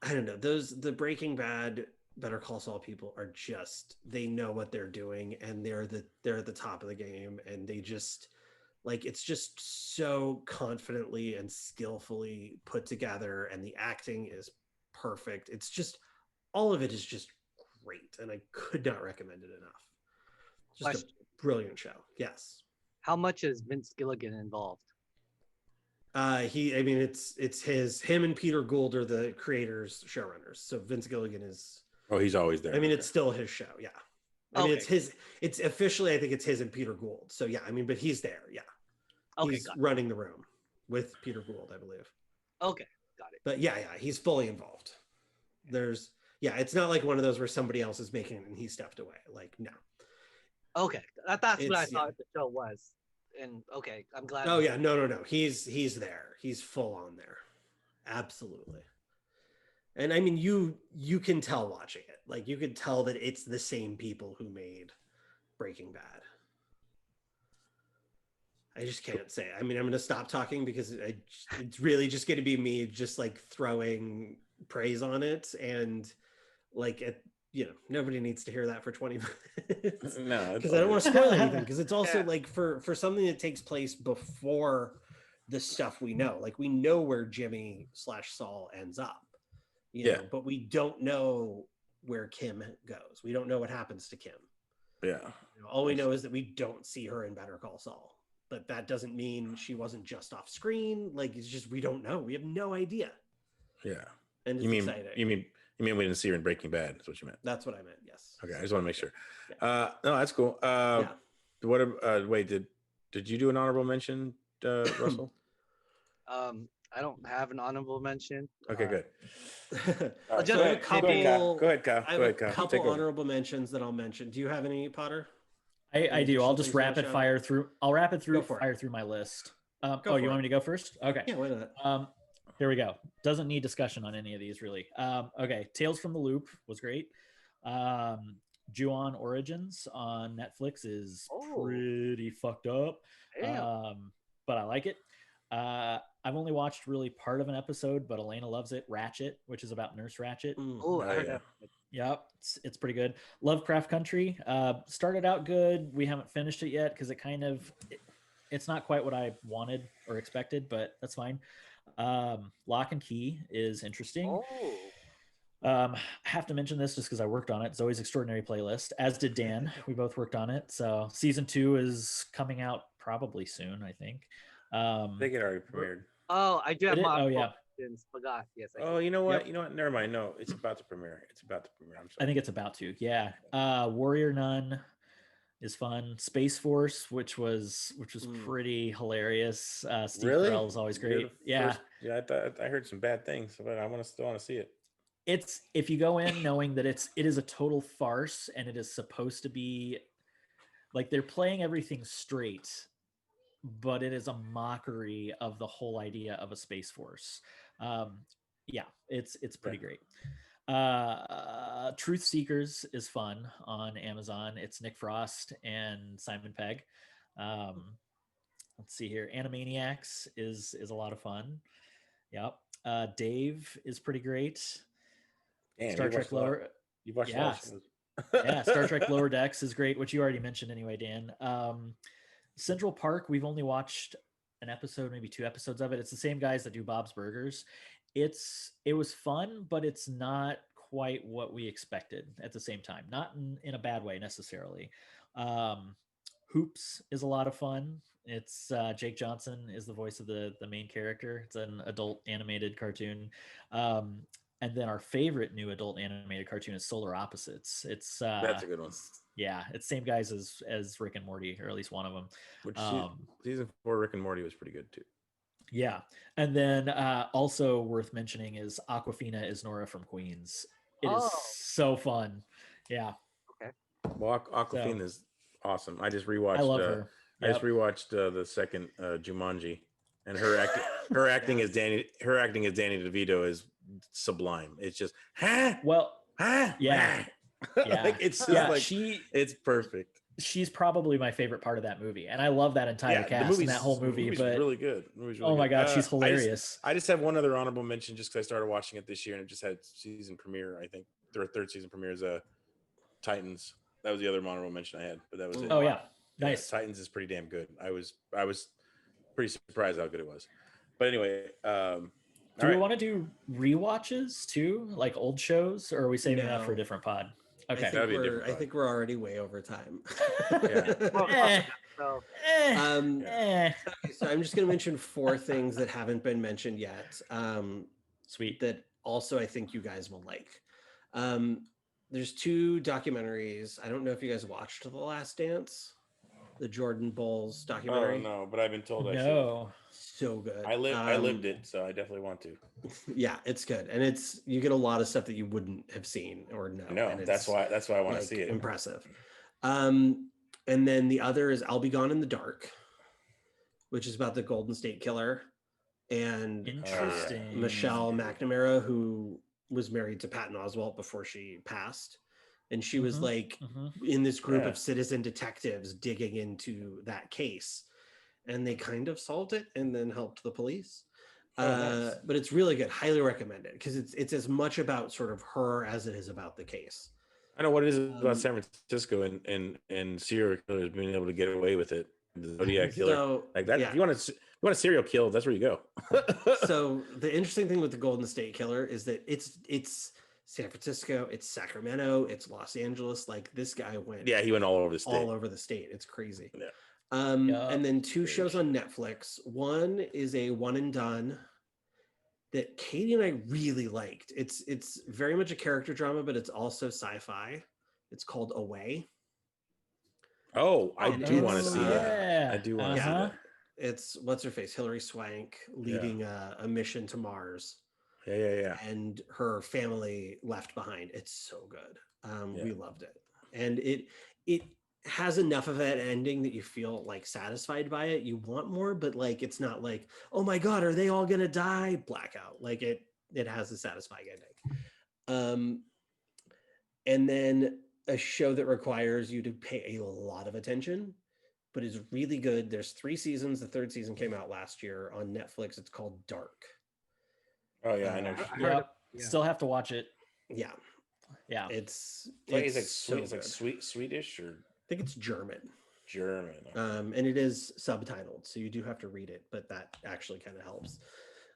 I don't know, the Breaking Bad Better Call Saul people are just, they know what they're doing, and they're at the top of the game, and they just like, it's just so confidently and skillfully put together, and the acting is perfect. It's just, all of it is just great, and I could not recommend it enough. Just Question. a brilliant show. Yes. How much is Vince Gilligan involved? It's him and Peter Gould are the creators, showrunners. So Vince Gilligan is, Oh, he's always there. it's still his show. Yeah. Okay. It's officially, I think it's his and Peter Gould. So yeah, but he's there. Yeah. Okay, He's got it. running the room with Peter Gould, I believe. Okay, got it. But yeah, he's fully involved. It's not like one of those where somebody else is making it and he stepped away. Like, no. Okay, that's what I It's- thought the show was. And okay, I'm glad. Oh yeah, no. He's there. He's full on there. Absolutely. And I mean, you can tell watching it. Like, you could tell that it's the same people who made Breaking Bad. I just can't say. I mean, I'm going to stop talking because it's really just going to be me just like throwing praise on it, and like nobody needs to hear that for 20 minutes. No, Because I don't want to spoil anything, because it's also like for something that takes place before the stuff we know. Like, we know where Jimmy / Saul ends up, you know, but we don't know where Kim goes. We don't know what happens to Kim. Yeah. All we know is that we don't see her in Better Call Saul. But that doesn't mean she wasn't just off screen. Like, it's just, we don't know. We have no idea. Yeah. And it's exciting. You mean we didn't see her in Breaking Bad? That's what you meant. That's what I meant. Yes. Okay, I just want to make sure. Yeah. No, that's cool. Wait, did you do an honorable mention, Russell? I don't have an honorable mention. Okay, good. All right, just so I a have a couple. Go ahead, Kyle. I have a couple honorable mentions that I'll mention. Do you have any, Potter? I do. I'll just things you wanna rapid shout fire through. I'll rapid Go for it. fire through my list. Go you for want it. me to go first? Okay. Yeah, why not? Here we go. Doesn't need discussion on any of these really. Okay. Tales from the Loop was great. Ju-on Origins on Netflix is pretty fucked up. But I like it. I've only watched really part of an episode, but Elena loves it. Ratchet, which is about Nurse Ratchet. Oh, I heard that. Yep, it's pretty good. Lovecraft Country started out good. We haven't finished it yet because it's not quite what I wanted or expected, but that's fine. Lock and Key is interesting. I have to mention this just because I worked on it. Zoe's Extraordinary Playlist, as did Dan. We both worked on it. So season 2 is coming out probably soon, I think. I think it already premiered. Oh, I do have my yeah. Forgot. Yes. You know what? Never mind. No, it's about to premiere. I'm sorry. I think it's about to. Yeah. Warrior Nun is fun. Space Force, which was pretty hilarious. Steve Carell is always great. Yeah. I heard some bad things, but I still want to see it. It's, if you go in knowing that it is a total farce, and it is supposed to be like they're playing everything straight, but it is a mockery of the whole idea of a space force. It's pretty great. Truth Seekers is fun on Amazon. It's Nick Frost and Simon Pegg. Let's see here. Animaniacs is a lot of fun. Yep. Dave is pretty great. Damn, Star you Trek watched a lot. Lower. You watched a Yeah. lot of shows. Yeah, Star Trek Lower Decks is great, which you already mentioned anyway, Dan. Central Park, we've only watched an episode, maybe 2 episodes of it. It's the same guys that do Bob's Burgers. It was fun, but it's not quite what we expected at the same time. Not in a bad way necessarily. Hoops is a lot of fun. It's Jake Johnson is the voice of the main character. It's an adult animated cartoon. And then our favorite new adult animated cartoon is Solar Opposites. It's That's a good one. yeah, it's same guys as Rick and Morty, or at least one of them. Which season 4 Rick and Morty was pretty good too. Yeah, and then also worth mentioning is Aquafina is Nora from Queens. It is so fun. Yeah. Okay. Well, Aquafina is awesome. I just rewatched. I love her. I just rewatched the second Jumanji, and her acting as Danny DeVito is sublime. It's just yeah. yeah. Like, it's just like it's perfect. She's probably my favorite part of that movie, and I love that entire cast and that whole movie. But really good. Really oh my god, she's hilarious. I just have one other honorable mention, just because I started watching it this year and it just had season premiere. I think their third season premiere is Titans. That was the other honorable mention I had, but that was it. Oh yeah, nice. Titans is pretty damn good. I was pretty surprised how good it was. But anyway, do we want to do rewatches too, like old shows, or are we saving that for a different pod? Okay, I think we're already way over time. So, So I'm just going to mention 4 things that haven't been mentioned yet. Sweet. That also I think you guys will like. There's 2 documentaries. I don't know if you guys watched The Last Dance, the Jordan Bulls documentary. Oh no, but I've been told I should. No. So good. I lived it, so I definitely want to. Yeah, it's good, and you get a lot of stuff that you wouldn't have seen or know. No, that's why I want to see it. Impressive. And then the other is I'll Be Gone in the Dark, which is about the Golden State Killer and Interesting. Michelle McNamara, who was married to Patton Oswalt before she passed, and she was in this group of citizen detectives digging into that case. And they kind of solved it and then helped the police. Nice. But it's really good. Highly recommend it, because it's as much about sort of her as it is about the case. I know what it is about San Francisco and serial killers being able to get away with it. The Zodiac killer, so, like that. If you want a serial kill, that's where you go. So the interesting thing with the Golden State Killer is that it's San Francisco, it's Sacramento, it's Los Angeles. Like, this guy went. Yeah, he went all over the state. All over the state. It's crazy. Yeah. And then 2 shows on Netflix. One is a one and done that Katie and I really liked. It's very much a character drama, but it's also sci-fi. It's called Away. Oh, I do want to see that. I do want to see that. It's what's her face, Hilary Swank, leading a mission to Mars. Yeah. And her family left behind. It's so good. We loved it, and it has enough of an ending that you feel like satisfied by it. You want more, but like it's not like, oh my god, are they all gonna die? Blackout. Like it has a satisfying ending. And then a show that requires you to pay a lot of attention, but is really good. There's 3 seasons. The 3rd season came out last year on Netflix. It's called Dark. Oh yeah, I know. Still have to watch it. Yeah. It's Swedish, or I think it's German. Okay. And it is subtitled, so you do have to read it, but that actually kind of helps.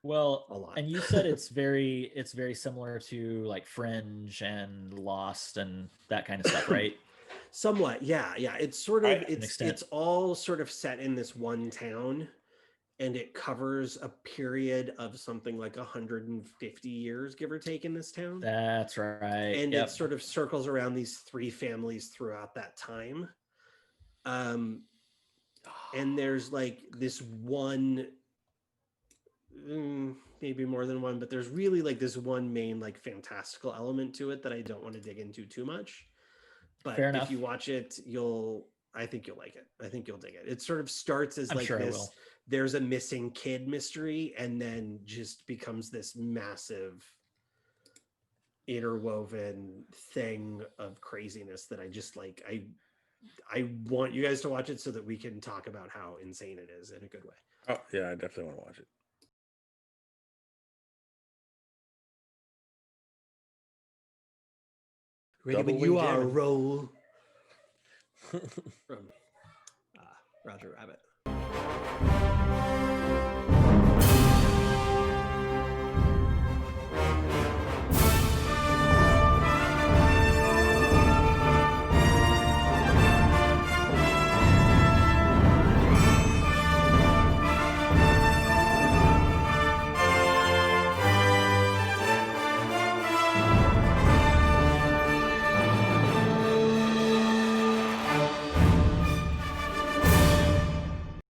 Well, a lot. And you said it's very similar to like Fringe and Lost and that kind of stuff, right? Somewhat, yeah. It's sort of it's all sort of set in this one town, and it covers a period of something like 150 years, give or take, in this town. That's right. And it sort of circles around these 3 families throughout that time. And there's like this one, maybe more than one, but there's really like this one main like fantastical element to it that I don't want to dig into too much. But if you watch it, I think you'll like it. I think you'll dig it. It sort of starts as there's a missing kid mystery, and then just becomes this massive interwoven thing of craziness that I just like. I want you guys to watch it so that we can talk about how insane it is in a good way. Oh yeah, I definitely want to watch it. Ready when Double you wing are, jamming. roll. From Roger Rabbit.